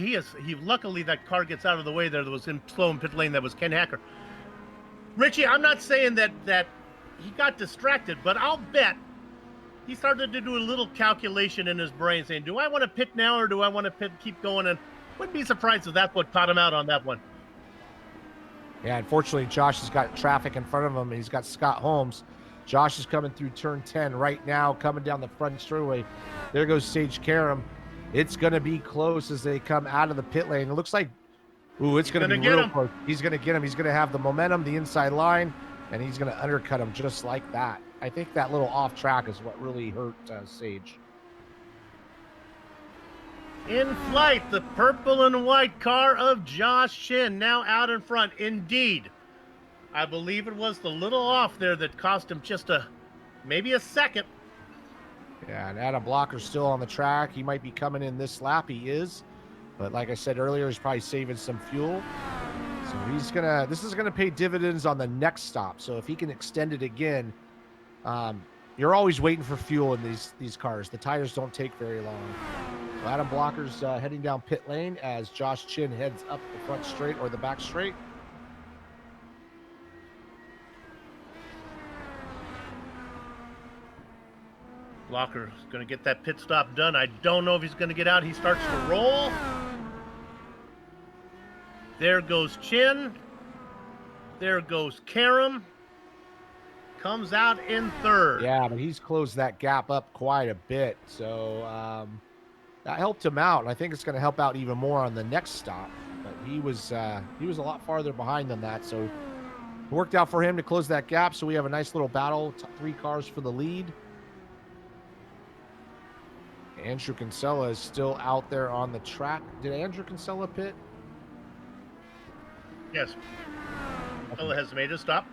luckily that car gets out of the way there. That was in slow in pit lane. That was Ken Hacker. Richie, I'm not saying that he got distracted, but I'll bet he started to do a little calculation in his brain saying, do I want to pit now or do I want to keep going? And wouldn't be surprised if that's what caught him out on that one. Yeah, unfortunately, Josh has got traffic in front of him. He's got Scott Holmes. Josh is coming through turn 10 right now, coming down the front straightaway. There goes Sage Karam. It's going to be close as they come out of the pit lane. It looks like, it's going to be real close. He's going to get him. He's going to have the momentum, the inside line, and he's going to undercut him just like that. I think that little off track is what really hurt Sage. In flight, the purple and white car of Josh Chin now out in front. Indeed, I believe it was the little off there that cost him just maybe a second. Yeah, and Adam Blocker's still on the track. He might be coming in this lap. He is. But like I said earlier, he's probably saving some fuel. So this is gonna pay dividends on the next stop. So if he can extend it again, you're always waiting for fuel in these cars. The tires don't take very long. So Adam Blocker's heading down pit lane as Josh Chin heads up the front straight or the back straight. Blocker's going to get that pit stop done. I don't know if he's going to get out. He starts to roll. There goes Chin. There goes Karam. Comes out in third. Yeah, but he's closed that gap up quite a bit. So that helped him out. And I think it's going to help out even more on the next stop. But he was a lot farther behind than that. So it worked out for him to close that gap. So we have a nice little battle. 3 cars for the lead. Andrew Kinsella is still out there on the track. Did Andrew Kinsella pit? Yes. Kinsella has made a stop.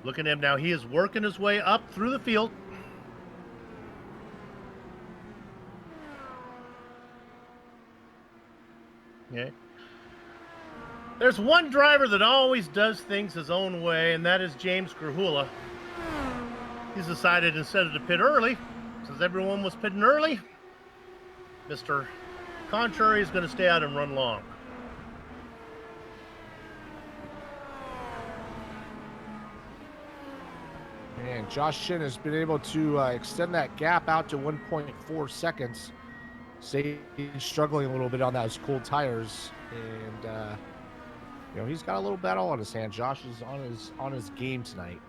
Look at him now. He is working his way up through the field. Okay. There's one driver that always does things his own way, and that is James Grahula. He's decided instead of to pit early, since everyone was pitting early, Mr. Contrary is going to stay out and run long. And Josh Shin has been able to extend that gap out to 1.4 seconds. Sage struggling a little bit on those cold tires, and he's got a little battle on his hand. Josh is on his game tonight.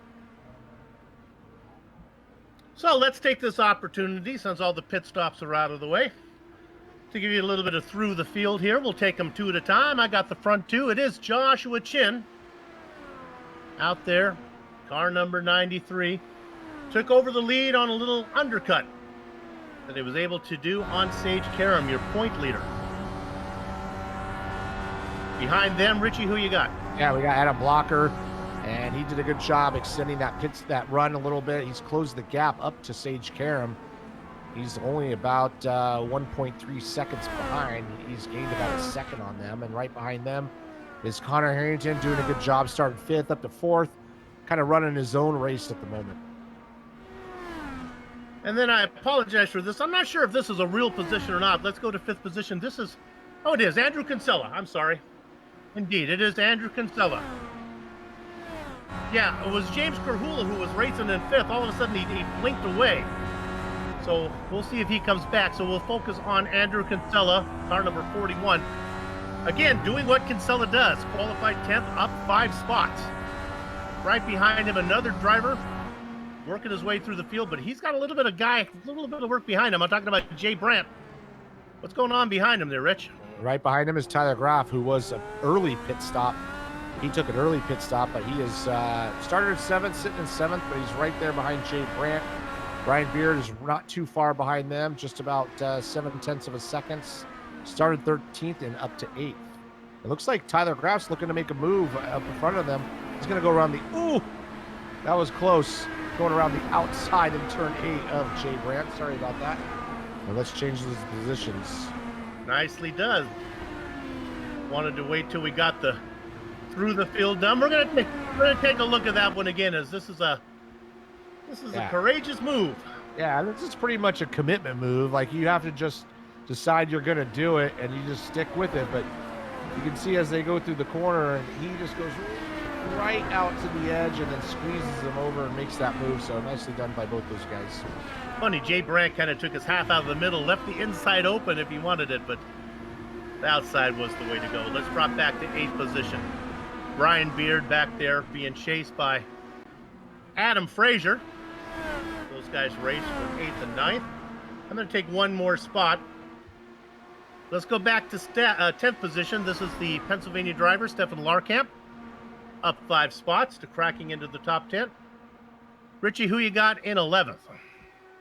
So let's take this opportunity, since all the pit stops are out of the way, to give you a little bit of through the field here. We'll take them 2 at a time. I got the front 2. It is Joshua Chin out there. Car number 93 took over the lead on a little undercut that he was able to do on Sage Karam, your point leader. Behind them, Richie, who you got? Yeah, we got Adam Blocker, and he did a good job extending that run a little bit. He's closed the gap up to Sage Karam. He's only about 1.3 seconds behind. He's gained about a second on them, and right behind them is Connor Harrington doing a good job, starting 5th up to 4th. Kind of running his own race at the moment. And then I apologize for this. I'm not sure if this is a real position or not. Let's go to 5th position. This is, it is Andrew Kinsella. I'm sorry. Indeed, it is Andrew Kinsella. Yeah, it was James Grahula who was racing in 5th. All of a sudden, he blinked away. So we'll see if he comes back. So we'll focus on Andrew Kinsella, car number 41. Again, doing what Kinsella does. Qualified 10th, up 5 spots. Right behind him, another driver working his way through the field, but he's got a little bit of work behind him. I'm talking about Jay Brandt. What's going on behind him there, Rich? Right behind him is Tyler Graff, who was an early pit stop. He took an early pit stop, but he is started at 7th, sitting in 7th, but he's right there behind Jay Brandt. Brian Beard is not too far behind them, just about 7/10 of a second. Started 13th and up to 8th. It looks like Tyler Graff's looking to make a move up in front of them. He's going to go around that was close. Going around the outside in turn 8 of Jay Brandt. Sorry about that. Well, let's change those positions. Nicely done. Wanted to wait till we got the through the field done. We're gonna take a look at that one again, as this is a courageous move. Yeah, this is pretty much a commitment move. Like, you have to just decide you're going to do it, and you just stick with it. But you can see as they go through the corner, and he just goes right out to the edge and then squeezes them over and makes that move. So nicely done by both those guys. Funny, Jay Brandt kind of took his half out of the middle, left the inside open if he wanted it, but the outside was the way to go. Let's drop back to 8th position. Brian Beard back there being chased by Adam Frazier. Those guys raced for 8th and 9th. I'm going to take one more spot. Let's go back to 10th position. This is the Pennsylvania driver, Stefan Larkamp. Up 5 spots to cracking into the top 10. Richie, who you got in 11th?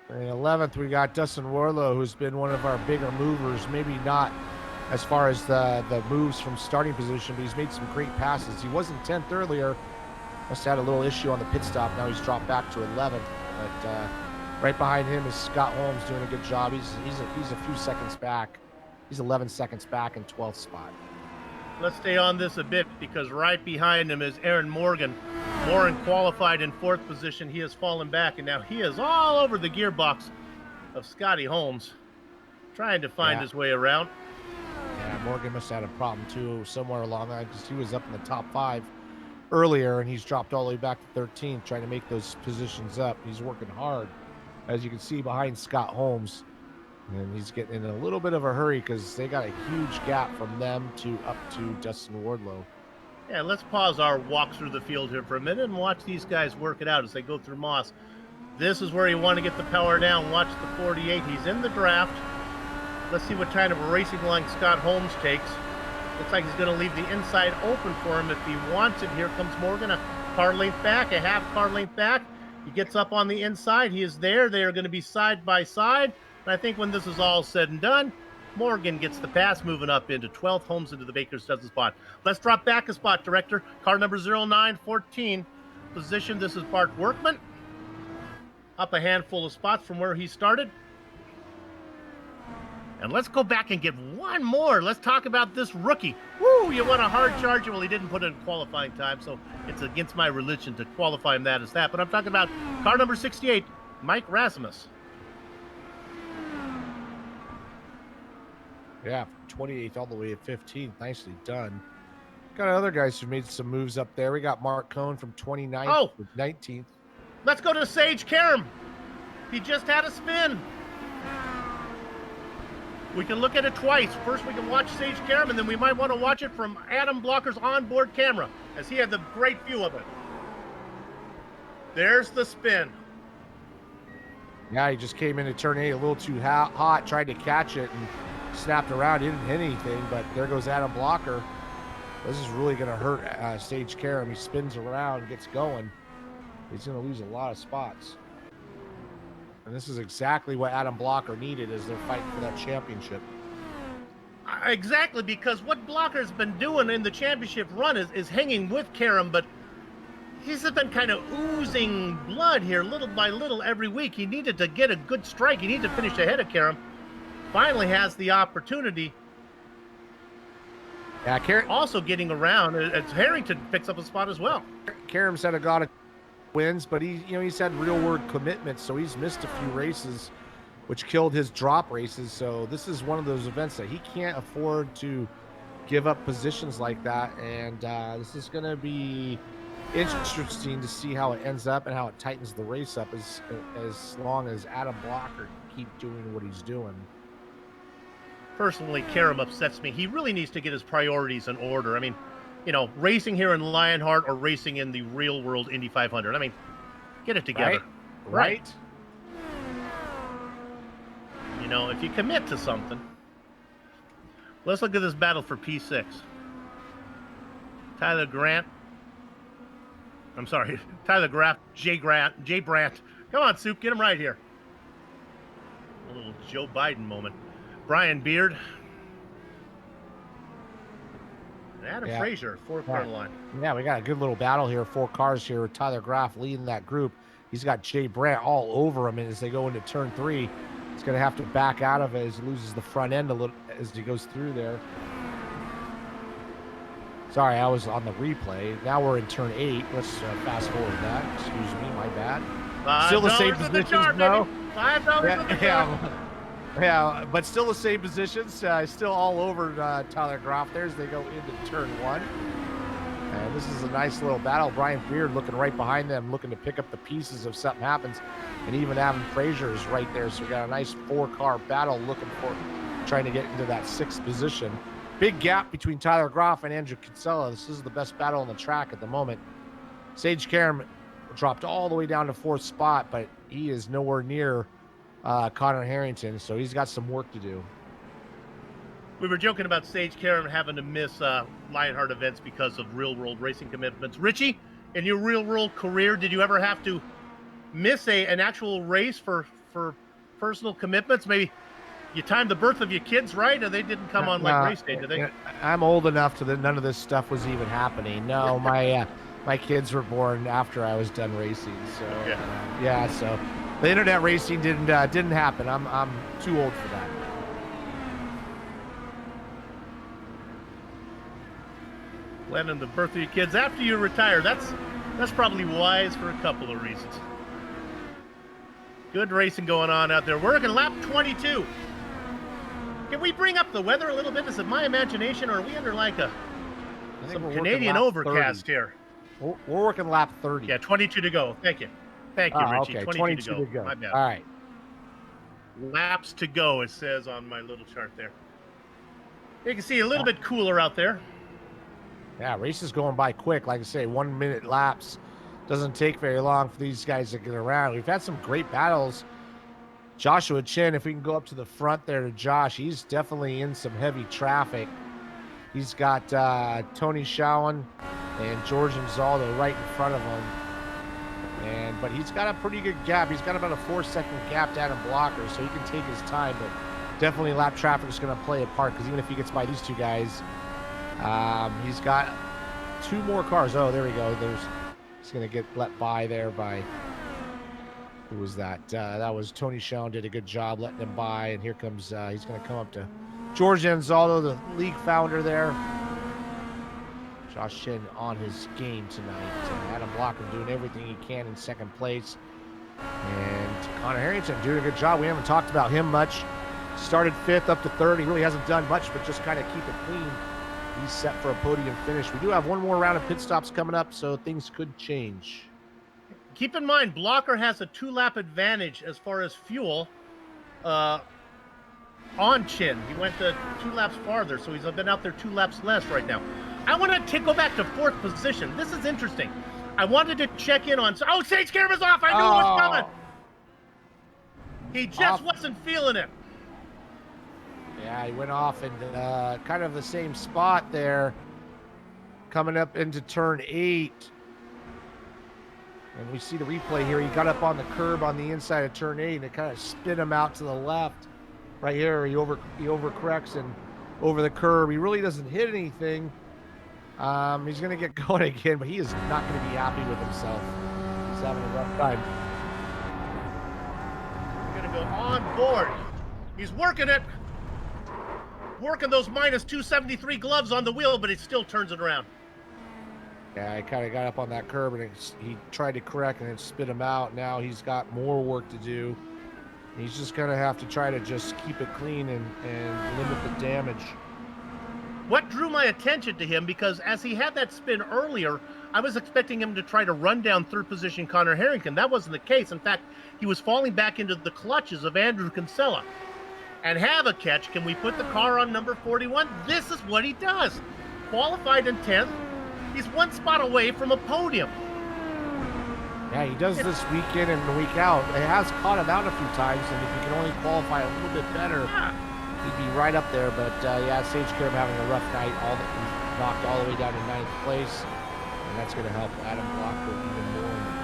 In 11th, we got Dustin Warlow, who's been one of our bigger movers. Maybe not as far as the moves from starting position, but he's made some great passes. He was in 10th earlier. Must have had a little issue on the pit stop. Now he's dropped back to 11th. But Right behind him is Scott Holmes doing a good job. He's a few seconds back. He's 11 seconds back in 12th spot. Let's stay on this a bit because right behind him is Aaron Morgan. Morin qualified in 4th position. He has fallen back, and now he is all over the gearbox of Scotty Holmes, trying to find his way around. Yeah, Morgan must have had a problem too somewhere along that because he was up in the top 5 earlier, and he's dropped all the way back to 13th, trying to make those positions up. He's working hard, as you can see behind Scott Holmes, and he's getting in a little bit of a hurry because they got a huge gap from them to up to Dustin Wardlow. Yeah, let's pause our walk through the field here for a minute and watch these guys work it out as they go through Moss. This is where you want to get the power down. Watch the 48. He's in the draft. Let's see what kind of a racing line Scott Holmes takes. Looks like he's going to leave the inside open for him if he wants it. Here comes Morgan, a car length back, a half car length back. He gets up on the inside. He is there. They are going to be side by side. And I think when this is all said and done, Morgan gets the pass, moving up into 12th, Holmes into the Baker's dozen spot. Let's drop back a spot, Director. Car number 0914. Position, this is Bart Workman. Up a handful of spots from where he started. And let's go back and get one more. Let's talk about this rookie. Woo, you want a hard charger? Well, he didn't put in qualifying time, so it's against my religion to qualify him that as that. But I'm talking about car number 68, Mike Rasmus. Yeah, 28th all the way at 15th. Nicely done. Got other guys who made some moves up there. We got Mark Cohn from 29th to 19th. Let's go to Sage Karam. He just had a spin. We can look at it twice. First, we can watch Sage Karam, and then we might want to watch it from Adam Blocker's onboard camera, as he had the great view of it. There's the spin. Yeah, he just came into turn 8 a little too hot, tried to catch it, and snapped around. He didn't hit anything, but there goes Adam Blocker. This is really going to hurt Sage Karam. He spins around, gets going. He's going to lose a lot of spots. And this is exactly what Adam Blocker needed as they're fighting for that championship. Exactly, because what Blocker's been doing in the championship run is hanging with Karam, but he's been kind of oozing blood here little by little every week. He needed to get a good strike. He needed to finish ahead of Karam. Finally has the opportunity. Yeah, Karam also getting around as Harrington picks up a spot as well. Karam's had a lot of wins, but he's had real world commitments, so he's missed a few races, which killed his drop races. So this is one of those events that he can't afford to give up positions like that. And this is going to be interesting to see how it ends up and how it tightens the race up as long as Adam Blocker can keep doing what he's doing. Personally, Karam upsets me. He really needs to get his priorities in order. I mean, racing here in Lionheart or racing in the real world Indy 500. I mean, get it together. Right. If you commit to something. Let's look at this battle for P6. Tyler Grant. Jay Brandt. Come on, Soup, get him right here. A little Joe Biden moment. Brian Beard. And Adam Frazier, 4th car line. Yeah, we got a good little battle here. 4 cars here with Tyler Graff leading that group. He's got Jay Brandt all over him, and as they go into turn 3, he's going to have to back out of it as he loses the front end a little as he goes through there. Sorry, I was on the replay. Now we're in turn 8. Let's fast forward that. Excuse me, my bad. Still the same positions, bro. $5 Yeah, but still the same positions. Still all over Tyler Graff there as they go into turn 1. And this is a nice little battle. Brian Beard looking right behind them, looking to pick up the pieces if something happens. And even Adam Frazier is right there. So we got a nice 4-car battle trying to get into that 6th position. Big gap between Tyler Graff and Andrew Kinsella. This is the best battle on the track at the moment. Sage Karam dropped all the way down to 4th spot, but he is nowhere near Connor Harrington, so he's got some work to do. We were joking about Sage Karam having to miss Lionheart events because of real-world racing commitments. Richie, in your real-world career, did you ever have to miss an actual race for personal commitments? Maybe you timed the birth of your kids right, or they didn't come on like race day, did they? I'm old enough that none of this stuff was even happening. No, my kids were born after I was done racing, so so The internet racing didn't happen. I'm too old for that. Planning the birth of your kids after you retire. That's probably wise for a couple of reasons. Good racing going on out there. We're working lap 22. Can we bring up the weather a little bit? Is it my imagination, or are we under like some Canadian overcast 30. here? We're working lap 30. Yeah, 22 to go. Thank you. Thank you, Richie. Okay, 22 to go. My bad. All right. Laps to go, it says on my little chart there. You can see a little bit cooler out there. Yeah, race is going by quick. Like I say, 1 minute laps doesn't take very long for these guys to get around. We've had some great battles. Joshua Chin, if we can go up to the front there to Josh, he's definitely in some heavy traffic. He's got Tony Shawan and George Anzaldo right in front of him. But he's got a pretty good gap. He's got about a 4-second gap down in Blocker, so he can take his time. But definitely lap traffic is going to play a part, because even if he gets by these two guys, he's got 2 more cars. Oh, there we go. He's going to get let by there by, who was that? That was Tony Shawan. Did a good job letting him by. And here comes, he's going to come up to George Anzaldo, the league founder there. Josh Chin on his game tonight. Adam Blocker doing everything he can in second place. And Connor Harrington doing a good job. We haven't talked about him much. Started 5th up to 3rd. He really hasn't done much, but just kind of keep it clean. He's set for a podium finish. We do have one more round of pit stops coming up, so things could change. Keep in mind, Blocker has a 2-lap advantage as far as fuel on Chin. He went 2 laps farther, so he's been out there 2 laps less right now. I want to go back to 4th position. This is interesting. I wanted to check in on... Oh, Sage Karam is off! I knew it was coming! He just wasn't feeling it. Yeah, he went off in kind of the same spot there, coming up into turn 8. And we see the replay here. He got up on the curb on the inside of turn 8, and it kind of spit him out to the left. Right here, he overcorrects and over the curb. He really doesn't hit anything. He's going to get going again, but he is not going to be happy with himself. He's having a rough time. He's going to go on board. He's working it. Working those minus 273 gloves on the wheel, but it still turns it around. Yeah, he kind of got up on that curb, and he tried to correct, and it spit him out. Now he's got more work to do. He's just going to have to try to just keep it clean and limit the damage. What drew my attention to him, because as he had that spin earlier, I was expecting him to try to run down 3rd position Connor Harrington. That wasn't the case. In fact, he was falling back into the clutches of Andrew Kinsella. And have a catch. Can we put the car on number 41? This is what he does. Qualified in 10th. He's 1 spot away from a podium. Yeah, he does this week in and week out. It has caught him out a few times, and if he can only qualify a little bit better, he'd be right up there. But yeah, Sage Karam having a rough night. He's knocked all the way down to 9th place, and that's going to help Adam Blocker even more in the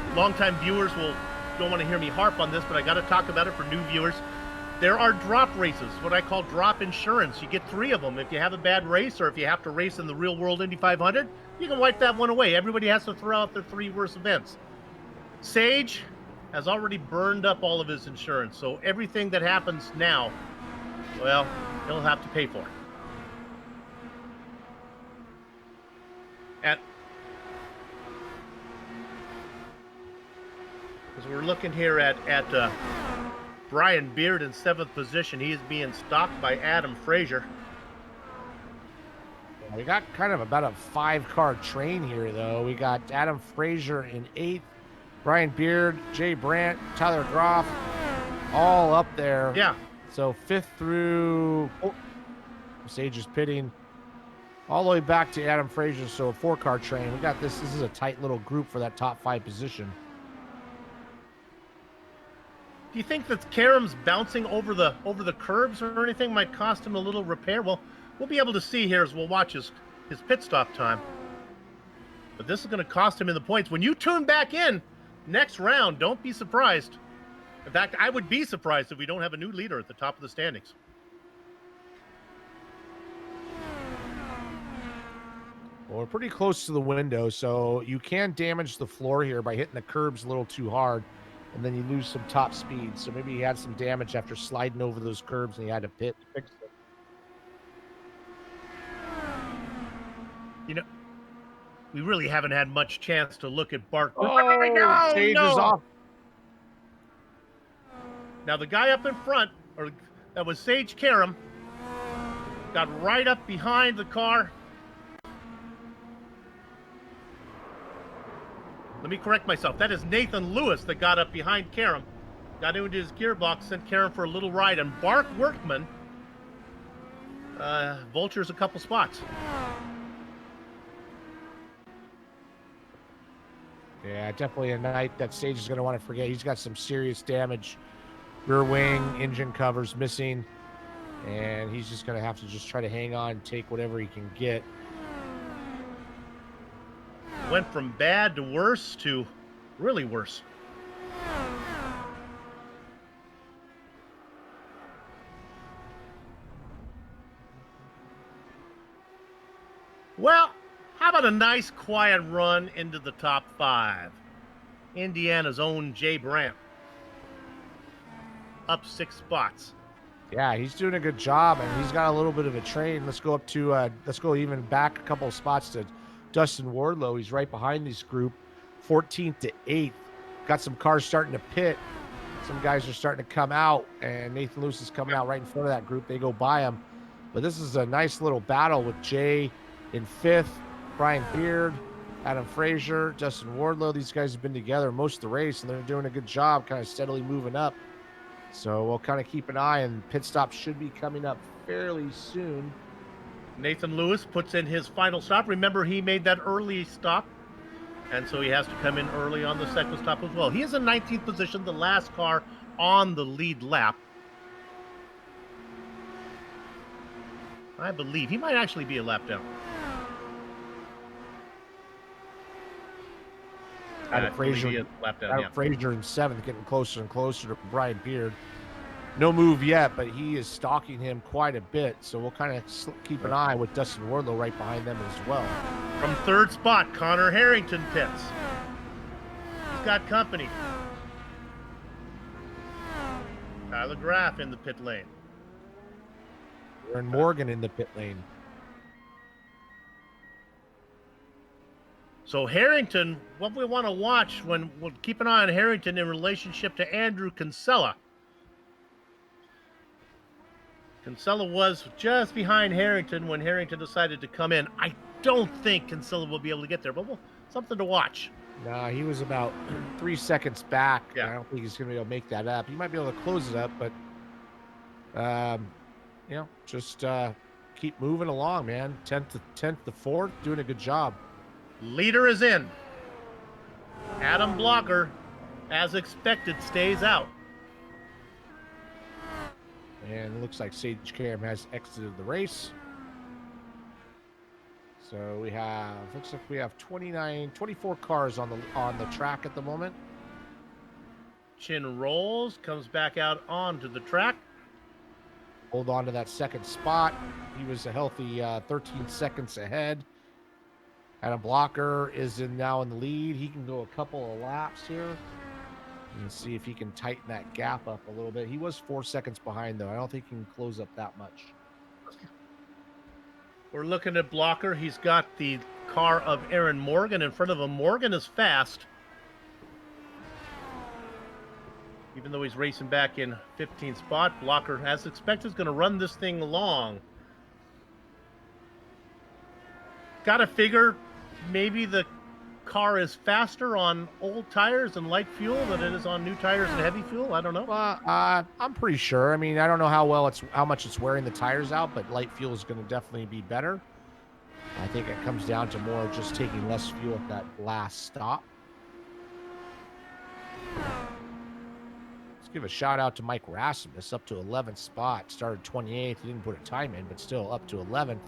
points. Longtime viewers don't want to hear me harp on this, but I got to talk about it for new viewers. There are drop races, what I call drop insurance. You get 3 of them. If you have a bad race, or if you have to race in the real world Indy 500, you can wipe that one away. Everybody has to throw out their 3 worst events. Sage has already burned up all of his insurance, so everything that happens now, well, he'll have to pay for it. As we're looking here at Brian Beard in 7th position. He is being stalked by Adam Frazier. We got kind of about a 5-car train here, though. We got Adam Frazier in 8th, Brian Beard, Jay Brandt, Tyler Groff, all up there. Yeah. So 5th through Sage is pitting all the way back to Adam Frazier. So a 4-car train. We got this. This is a tight little group for that top 5 position. Do you think that Karam's bouncing over the curbs or anything might cost him a little repair? Well, we'll be able to see here as we'll watch his pit stop time. But this is going to cost him in the points. When you tune back in next round, don't be surprised. In fact, I would be surprised if we don't have a new leader at the top of the standings. Well, we're pretty close to the window, so you can damage the floor here by hitting the curbs a little too hard, and then you lose some top speed. So maybe he had some damage after sliding over those curbs, and he had to pit to fix it. You know, we really haven't had much chance to look at Bart. Oh, Sage is off. Now the guy up in front, or that was Sage Karam, got right up behind the car. Let me correct myself. That is Nathan Lewis that got up behind Karam, got into his gearbox, sent Karam for a little ride, and Bart Workman vultures a couple spots. Yeah, definitely a night that Sage is going to want to forget. He's got some serious damage. Rear wing, engine covers missing. And he's just going to have to just try to hang on and take whatever he can get. Went from bad to worse to really worse. Well, how about a nice quiet run into the top 5? Indiana's own Jay Brandt. Up 6 spots. Yeah, he's doing a good job, and he's got a little bit of a train. Let's go up to, let's go even back a couple of spots to Dustin Wardlow. He's right behind this group, 14th to 8th. Got some cars starting to pit. Some guys are starting to come out, and Nathan Lewis is coming out right in front of that group. They go by him. But this is a nice little battle with Jay in 5th, Brian Beard, Adam Frazier, Dustin Wardlow. These guys have been together most of the race, and they're doing a good job kind of steadily moving up. So we'll kind of keep an eye, and pit stop should be coming up fairly soon. Nathan Lewis puts in his final stop. Remember, he made that early stop, and so he has to come in early on the second stop as well. He is in 19th position, the last car on the lead lap. I believe he might actually be a lap down. Adam Frazier in 7th, getting closer and closer to Brian Beard. No move yet, but he is stalking him quite a bit. So we'll kind of keep an eye with Dustin Wardlow right behind them as well. From 3rd spot, Connor Harrington pits. He's got company. Tyler Graff in the pit lane. Aaron Morgan in the pit lane. So Harrington, what we want to watch, we'll keep an eye on Harrington in relationship to Andrew Kinsella. Kinsella was just behind Harrington when Harrington decided to come in. I don't think Kinsella will be able to get there, but something to watch. Nah, he was about 3 seconds back. Yeah. I don't think he's going to be able to make that up. He might be able to close it up, but just keep moving along, man. 10th to 4th, doing a good job. Leader is in. Adam Blocker, as expected, stays out. And it looks like Sage Karam has exited the race. So looks like we have 24 cars on the track at the moment. Chin rolls, comes back out onto the track. Hold on to that 2nd spot. He was a healthy 13 seconds ahead. Adam Blocker is now in the lead. He can go a couple of laps here and see if he can tighten that gap up a little bit. He was 4 seconds behind, though. I don't think he can close up that much. We're looking at Blocker. He's got the car of Aaron Morgan in front of him. Morgan is fast, even though he's racing back in 15th spot. Blocker, as expected, is going to run this thing long. Got to figure maybe the car is faster on old tires and light fuel than it is on new tires and heavy fuel. I don't know. I'm pretty sure. I mean, I don't know how much it's wearing the tires out, but light fuel is going to definitely be better. I think it comes down to more just taking less fuel at that last stop. Let's give a shout out to Mike Rasmus, up to 11th spot. Started 28th. He didn't put a time in, but still up to 11th.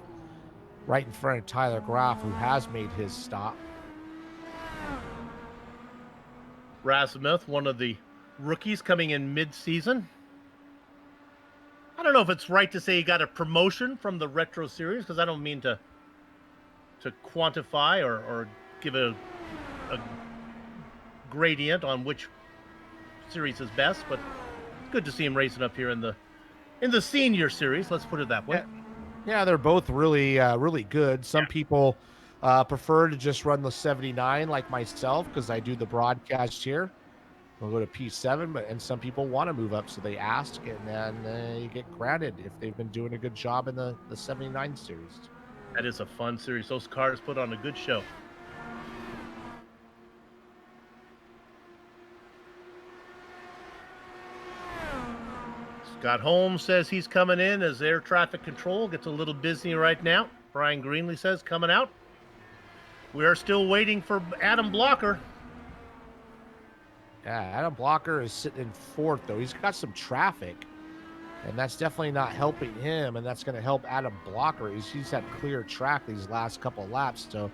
Right in front of Tyler Graff, who has made his stop. Rasmuth, one of the rookies coming in mid-season. I don't know if it's right to say he got a promotion from the Retro Series, because I don't mean to to quantify or give a gradient on which series is best, but it's good to see him racing up here in the senior series. Let's put it that way. Yeah, they're both really, really good. Some people prefer to just run the 79 like myself because I do the broadcast here. We'll go to P7, and some people want to move up, so they ask, and then you get granted if they've been doing a good job in the 79 series. That is a fun series. Those cars put on a good show. Scott Holmes says he's coming in as air traffic control gets a little busy right now. Brian Greenlee says coming out. We are still waiting for Adam Blocker. Yeah, Adam Blocker is sitting in fourth, though. He's got some traffic, and that's definitely not helping him, and that's going to help Adam Blocker. He's had clear track these last couple of laps, so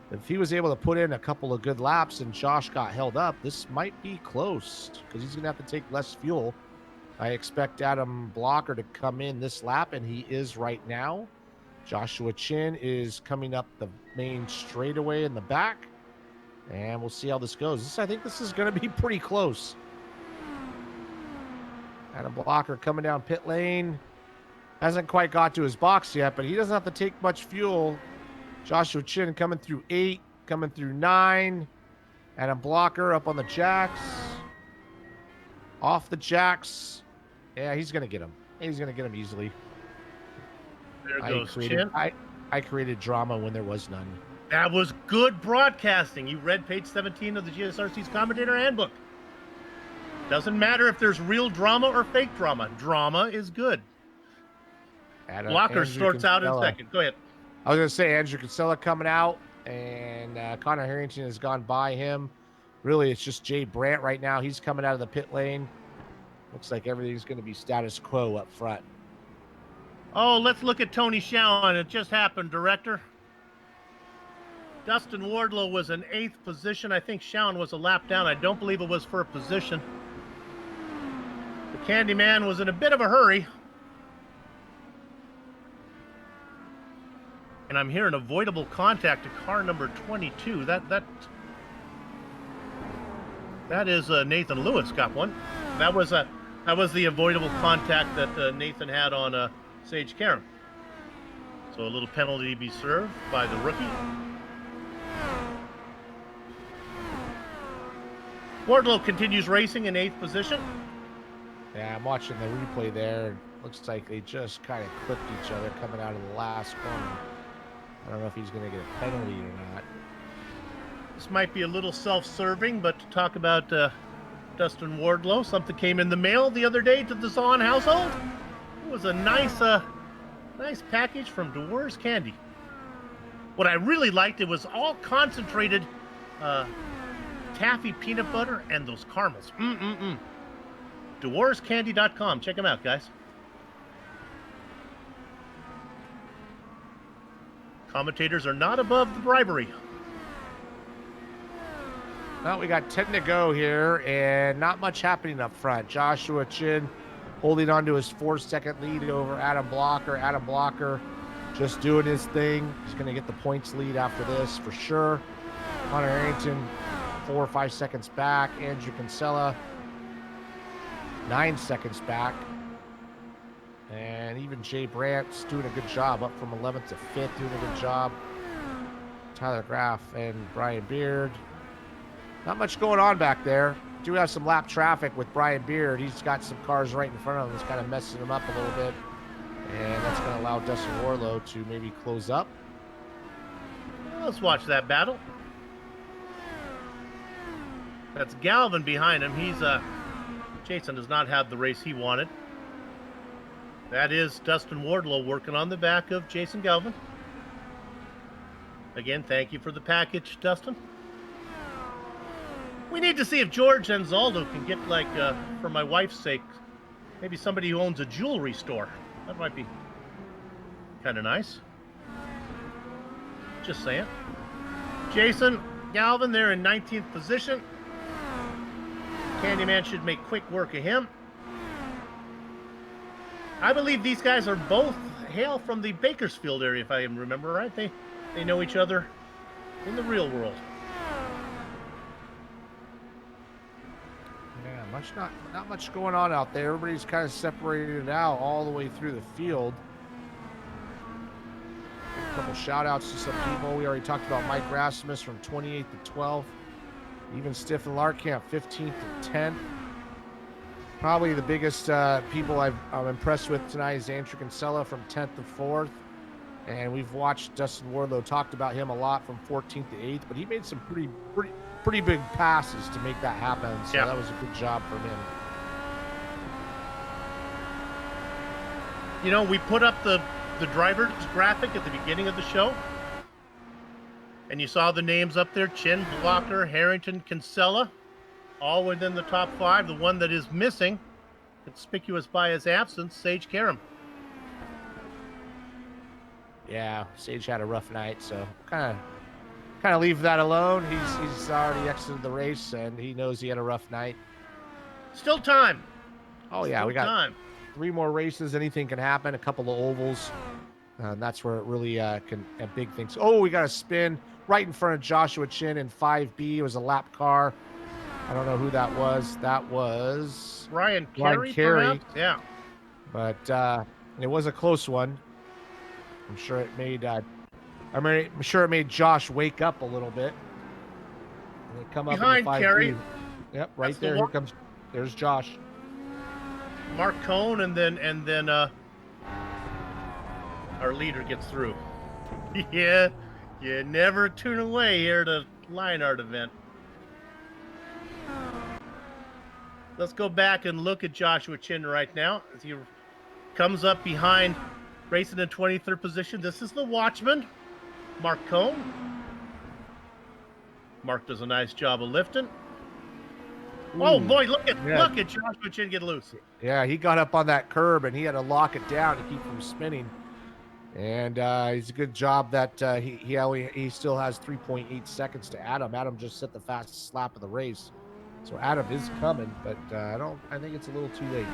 if he was able to put in a couple of good laps and Josh got held up, this might be close because he's going to have to take less fuel. I expect Adam Blocker to come in this lap, and he is right now. Joshua Chin is coming up the main straightaway in the back, and we'll see how this goes. I think this is going to be pretty close. Adam Blocker coming down pit lane. Hasn't quite got to his box yet, but he doesn't have to take much fuel. Joshua Chin coming through 8, coming through 9. Adam Blocker up on the jacks. Off the jacks. Yeah, he's going to get him. He's going to get him easily. There goes Chin. I created drama when there was none. That was good broadcasting. You read page 17 of the GSRC's commentator handbook. Doesn't matter if there's real drama or fake drama. Drama is good. Blocker sorts out in second. Go ahead. I was going to say Andrew Kinsella coming out, and Connor Harrington has gone by him. Really, it's just Jay Brandt right now. He's coming out of the pit lane. Looks like everything's going to be status quo up front. Oh, let's look at Tony Schowan. It just happened, Director. Dustin Wardlow was in 8th position. I think Schowan was a lap down. I don't believe it was for a position. The Candyman was in a bit of a hurry. And I'm hearing avoidable contact to car number 22. That is Nathan Lewis got one. That was the avoidable contact that Nathan had on Sage Karam. So a little penalty to be served by the rookie. Wardlow continues racing in 8th position. Yeah, I'm watching the replay there. Looks like they just kind of clipped each other coming out of the last corner. I don't know if he's going to get a penalty or not. This might be a little self-serving, but to talk about Dustin Wardlow, something came in the mail the other day to the Zahn household. It was a nice package from Dewar's Candy. What I really liked, it was all concentrated taffy peanut butter and those caramels. DewarsCandy.com. Check them out, guys. Commentators are not above the bribery. Well, we got 10 to go here, and not much happening up front. Joshua Chin holding on to his 4-second lead over Adam Blocker. Adam Blocker just doing his thing. He's going to get the points lead after this for sure. Connor Harrington, 4 or 5 seconds back. Andrew Kinsella, 9 seconds back. And even Jay Brandt's doing a good job, up from 11th to 5th, doing a good job. Tyler Graff and Brian Beard. Not much going on back there. Do have some lap traffic with Brian Beard. He's got some cars right in front of him that's kind of messing him up a little bit. And that's going to allow Dustin Wardlow to maybe close up. Let's watch that battle. That's Galvin behind him. Jason does not have the race he wanted. That is Dustin Wardlow working on the back of Jason Galvin. Again, thank you for the package, Dustin. We need to see if George Anzaldo can get, like, for my wife's sake, maybe somebody who owns a jewelry store. That might be kind of nice. Just saying. Jason Galvin there in 19th position. Candyman should make quick work of him. I believe these guys are both hail from the Bakersfield area, if I remember right. they know each other in the real world. Yeah, not much going on out there. Everybody's kind of separated out all the way through the field. A couple shout outs to some people. We already talked about Mike Rasmus from 28th to 12th. Even Stephen Larkamp, 15th to 10th. Probably the biggest people I'm impressed with tonight is Andrew Kinsella from 10th to 4th. And we've watched Dustin Wardlow, talked about him a lot from 14th to 8th, but he made some pretty big passes to make that happen. So that was a good job from him. You know, we put up the driver's graphic at the beginning of the show, and you saw the names up there: Chin, Blocker, Harrington, Kinsella, all within the top 5. The one that is missing, conspicuous by his absence, Sage Karam. Yeah, Sage had a rough night, so kind of leave that alone. He's already exited the race, and he knows he had a rough night. Still time. Oh yeah, Still we got time. 3 more races. Anything can happen. A couple of ovals. And that's where it really can have big things. Oh, we got a spin right in front of Joshua Chin in 5B. It was a lap car. I don't know who that was. That was Ryan Carey, perhaps? Yeah. But it was a close one. I'm sure it made I'm sure it made Josh wake up a little bit. And they come behind up in the 5B. Carey. Yep, right there. Here comes. There's Josh. Mark Cohn, and then our leader gets through. Yeah, you never tune away here at a Lionheart event. Let's go back and look at Joshua Chin right now as he comes up behind, racing in 23rd position. This is the Watchman, Mark Cohn. Mark does a nice job of lifting. Ooh. Oh boy, look at Joshua Chin get loose. Yeah, he got up on that curb and he had to lock it down to keep from spinning. And it's a good job that he still has 3.8 seconds to Adam. Adam just set the fastest lap of the race, so Adam is coming, but I think it's a little too late.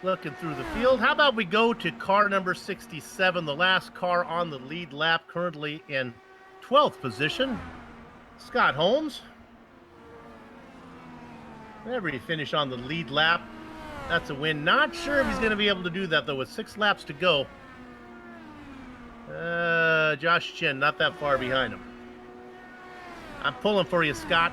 Looking through the field, how about we go to car number 67, the last car on the lead lap, currently in 12th position, Scott Holmes. Every finish on the lead lap, that's a win. Not sure if he's going to be able to do that, though, with 6 laps to go. Josh Chin, not that far behind him. I'm pulling for you, Scott.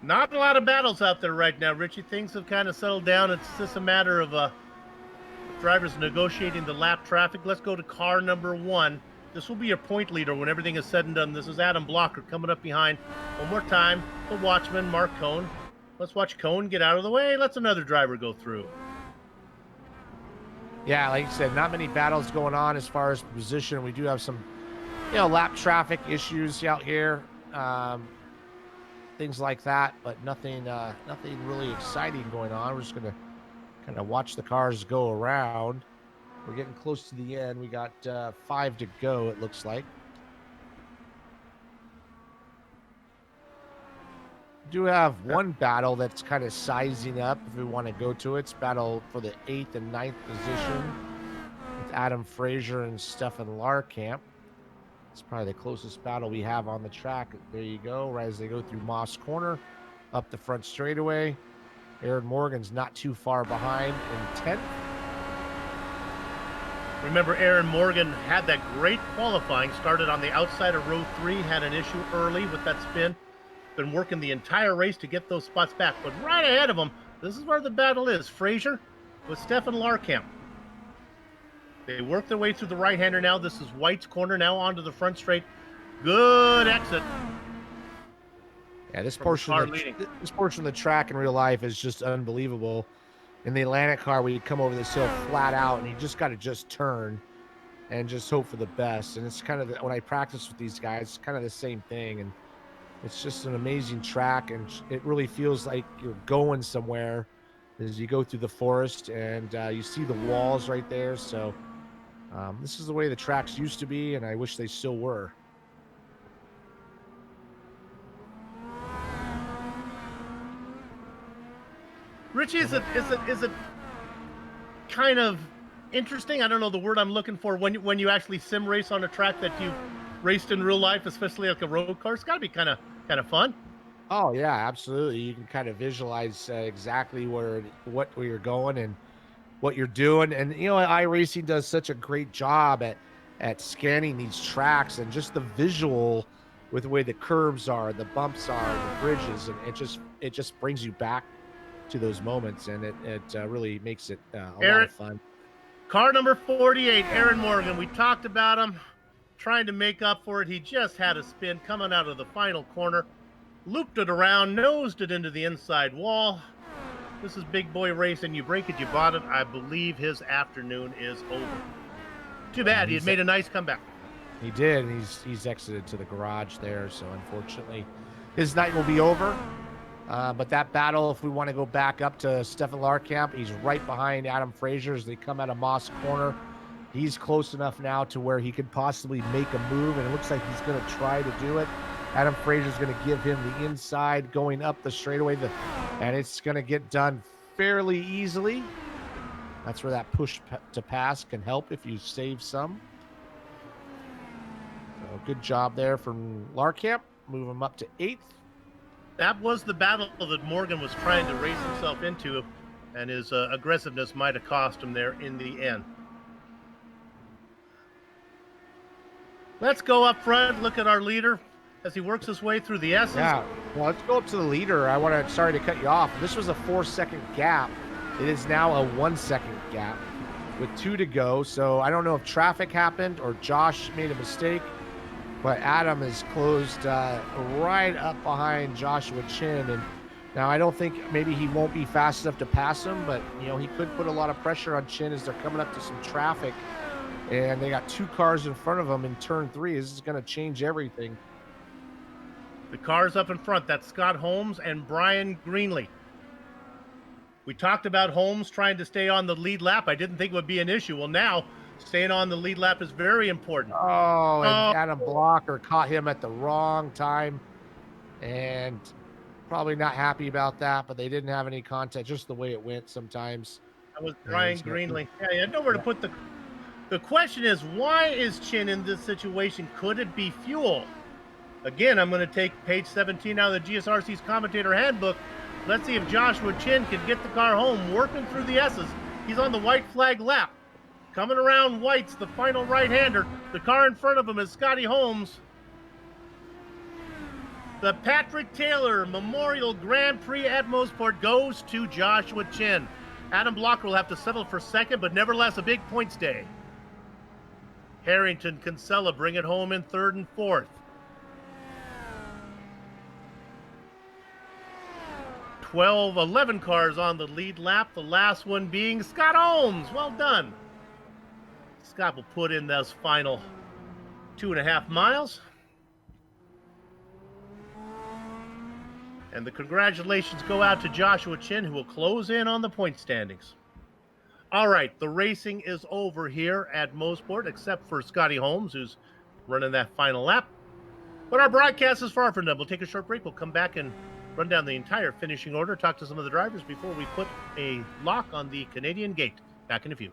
Not a lot of battles out there right now, Richie. Things have kind of settled down. It's just a matter of drivers negotiating the lap traffic. Let's go to car number 1. This will be your point leader when everything is said and done. This is Adam Blocker coming up behind. One more time, the Watchman, Mark Cohn. Let's watch Cohn get out of the way. Let's another driver go through. Yeah, like you said, not many battles going on as far as position. We do have some, lap traffic issues out here. Things like that, but nothing really exciting going on. We're just going to kind of watch the cars go around. We're getting close to the end. We got 5 to go, it looks like. We do have one battle that's kind of sizing up if we want to go to it. It's battle for the 8th and 9th position with Adam Frazier and Stefan Larkamp. It's probably the closest battle we have on the track. There you go, right as they go through Moss Corner, up the front straightaway. Aaron Morgan's not too far behind in 10th. Remember, Aaron Morgan had that great qualifying, started on the outside of row 3, had an issue early with that spin. Been working the entire race to get those spots back. But right ahead of him, this is where the battle is. Frazier with Stefan Larkamp. They work their way through the right-hander now. This is White's corner now onto the front straight. Good exit. Yeah, this portion of the track in real life is just unbelievable. In the Atlantic car, we come over this hill flat out, and you just got to just turn and just hope for the best. And it's kind of when I practice with these guys, it's kind of the same thing. And it's just an amazing track, and it really feels like you're going somewhere as you go through the forest, and you see the walls right there. So this is the way the tracks used to be, and I wish they still were. Richie, is it kind of interesting? I don't know the word I'm looking for. When you actually sim race on a track that you've raced in real life, especially like a road car, it's got to be kind of fun. Oh yeah, absolutely. You can kind of visualize exactly where you're going and what you're doing. And iRacing does such a great job at scanning these tracks and just the visual with the way the curves are, the bumps are, the bridges, and it just brings you back to those moments, and it really makes it a lot of fun. Car number 48, Aaron Morgan. We talked about him trying to make up for it. He just had a spin coming out of the final corner, looped it around, nosed it into the inside wall. This is big boy racing. You break it, you bought it. I believe his afternoon is over. Too bad. He had made a nice comeback. He did. And he's exited to the garage there. So unfortunately, his night will be over. But that battle, if we want to go back up to Stefan Larkamp, he's right behind Adam Frazier as they come out of Moss Corner. He's close enough now to where he could possibly make a move, and it looks like he's going to try to do it. Adam Frazier's going to give him the inside going up the straightaway, and it's going to get done fairly easily. That's where that push to pass can help if you save some. So good job there from Larkamp. Move him up to 8th. That was the battle that Morgan was trying to race himself into, and his aggressiveness might have cost him there in the end. Let's go up front, look at our leader as he works his way through the S's. Yeah, well, let's go up to the leader. Sorry to cut you off. This was a 4-second gap. It is now a 1-second gap with 2 to go. So I don't know if traffic happened or Josh made a mistake, but Adam is closed right up behind Joshua Chin. And now I don't think maybe he won't be fast enough to pass him, but he could put a lot of pressure on Chin as they're coming up to some traffic. And they got 2 cars in front of them in turn 3. This is going to change everything. The cars up in front, that's Scott Holmes and Brian Greenlee. We talked about Holmes trying to stay on the lead lap. I didn't think it would be an issue. Well, now staying on the lead lap is very important. Oh, and Adam Blocker caught him at the wrong time. And probably not happy about that, but they didn't have any contact, just the way it went sometimes. That was Brian Greenlee. Yeah, he had nowhere to put the question is, why is Chin in this situation? Could it be fuel? Again, I'm going to take page 17 out of the GSRC's commentator handbook. Let's see if Joshua Chin can get the car home, working through the S's. He's on the white flag lap. Coming around whites, the final right-hander. The car in front of him is Scotty Holmes. The Patrick Taylor Memorial Grand Prix at Mosport goes to Joshua Chin. Adam Blocker will have to settle for second, but nevertheless a big points day. Harrington, Kinsella bring it home in 3rd and 4th. 11 cars on the lead lap, the last one being Scott Holmes. Well done. Scott will put in those final 2.5 miles. And the congratulations go out to Joshua Chin, who will close in on the point standings. All right, the racing is over here at Mosport, except for Scotty Holmes, who's running that final lap. But our broadcast is far from done. We'll take a short break. We'll come back and run down the entire finishing order, talk to some of the drivers before we put a lock on the Canadian gate. Back in a few.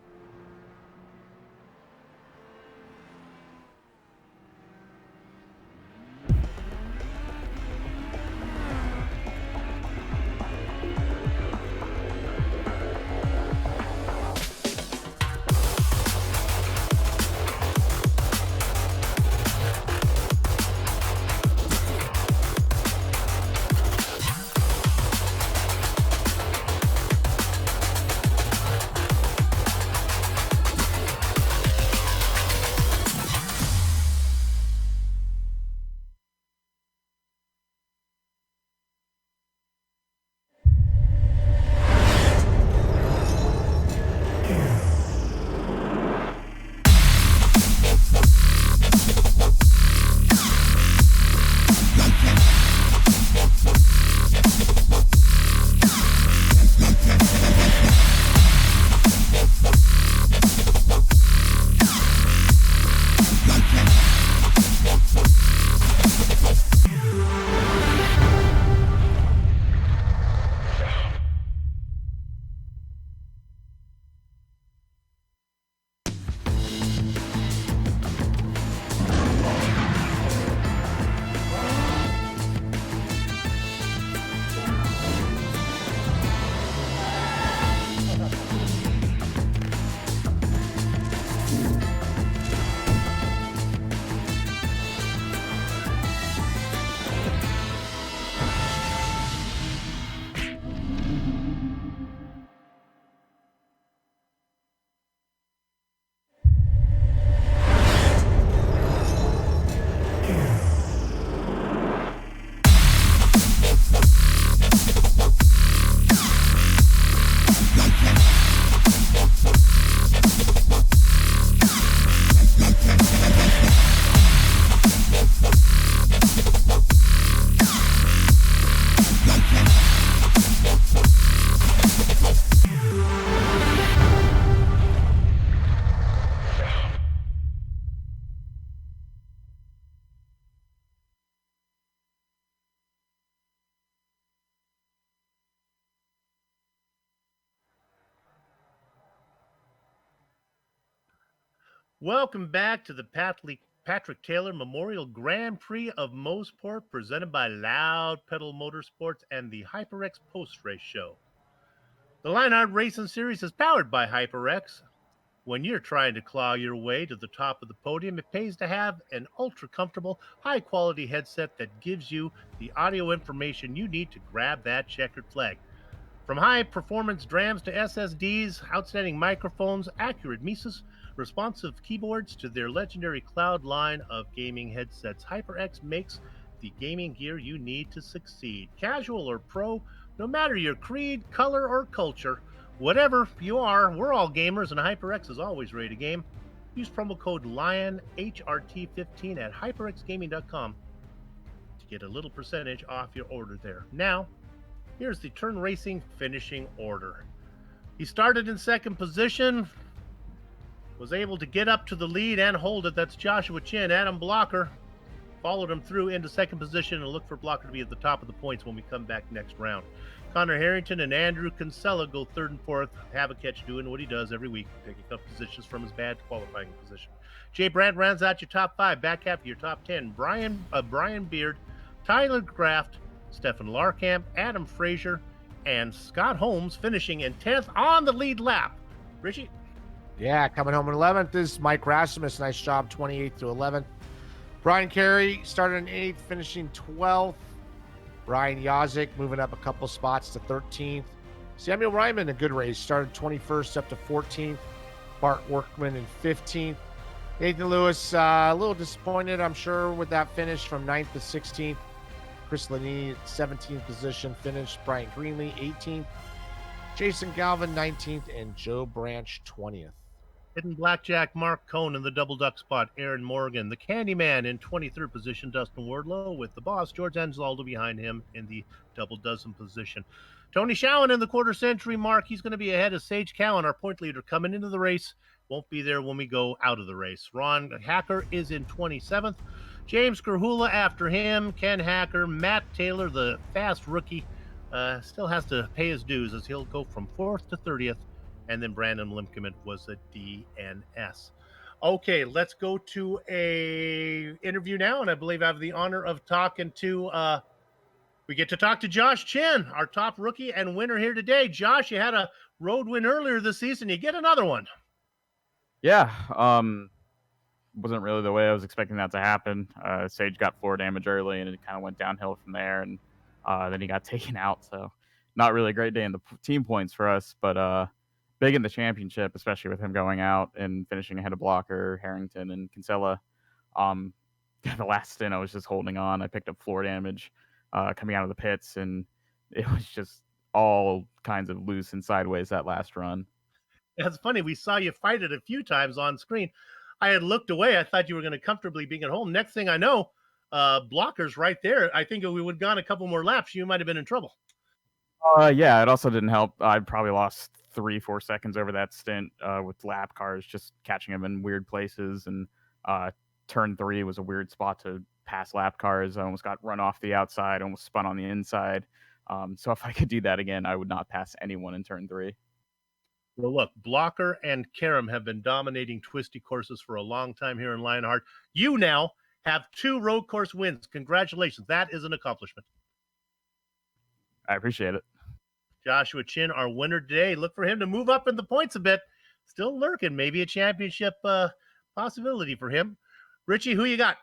Welcome back to the Patrick Taylor Memorial Grand Prix of Mosport, presented by Loud Pedal Motorsports and the HyperX Post Race Show. The Lionheart Racing Series is powered by HyperX. When you're trying to claw your way to the top of the podium, it pays to have an ultra comfortable, high quality headset that gives you the audio information you need to grab that checkered flag. From high performance drams to SSDs, outstanding microphones, accurate Mises, responsive keyboards to their legendary cloud line of gaming headsets, HyperX makes the gaming gear you need to succeed. Casual or pro, no matter your creed, color, or culture, whatever you are, we're all gamers, and HyperX is always ready to game. Use promo code LionHRT15 at hyperxgaming.com to get a little percentage off your order there. Now, here's the turn racing finishing order. He started in second position, was able to get up to the lead and hold it. That's Joshua Chin. Adam Blocker followed him through into second position, and look for Blocker to be at the top of the points when we come back next round. Connor Harrington and Andrew Kinsella go third and fourth. Havaketch doing what he does every week, picking up positions from his bad qualifying position. Jay Brandt rounds out your top five. Back half of your top 10. Brian Beard, Tyler Graft, Stefan Larkamp, Adam Frazier, and Scott Holmes finishing in 10th on the lead lap. Richie? Yeah, coming home in 11th is Mike Rasmus. Nice job, 28th to 11th. Brian Carey started in 8th, finishing 12th. Brian Yazik moving up a couple spots to 13th. Samuel Ryman, a good race, started 21st up to 14th. Bart Workman in 15th. Nathan Lewis, a little disappointed, I'm sure, with that finish from 9th to 16th. Chris Laney, 17th position, finished. Brian Greenlee, 18th. Jason Galvin, 19th. And Joe Branch, 20th. Hidden Blackjack, Mark Cohn in the double duck spot. Aaron Morgan, the Candyman in 23rd position. Dustin Wardlow with the boss. George Anzaldo behind him in the double dozen position. Tony Schowen in the quarter century mark. He's going to be ahead of Sage Cowan, our point leader, coming into the race. Won't be there when we go out of the race. Ron Hacker is in 27th. James Kerhula after him. Ken Hacker. Matt Taylor, the fast rookie, still has to pay his dues as he'll go from 4th to 30th. And then Brandon Limkeman was a DNS. Okay, let's go to a interview now, and I believe I have the honor of talking to we get to talk to Josh Chin, our top rookie and winner here today. Josh, you had a road win earlier this season. You get another one. Yeah, wasn't really the way I was expecting that to happen. Sage got floor damage early, and it kind of went downhill from there, and then he got taken out. So not really a great day in the team points for us, but big in the championship, especially with him going out and finishing ahead of Blocker, Harrington, and Kinsella. The last stint, I was just holding on. I picked up floor damage coming out of the pits, and it was just all kinds of loose and sideways that last run. It's funny. We saw you fight it a few times on screen. I had looked away. I thought you were going to comfortably be at home. Next thing I know, Blocker's right there. I think if we would have gone a couple more laps, you might have been in trouble. Yeah, it also didn't help. I probably lost 3-4 seconds over that stint with lap cars just catching them in weird places. And turn 3 was a weird spot to pass lap cars. I almost got run off the outside, almost spun on the inside. So if I could do that again, I would not pass anyone in turn 3. Well, look, Blocker and Karam have been dominating twisty courses for a long time here in Lionheart. You now have 2 road course wins. Congratulations. That is an accomplishment. I appreciate it. Joshua Chin, our winner today. Look for him to move up in the points a bit. Still lurking. Maybe a championship possibility for him. Richie, who you got?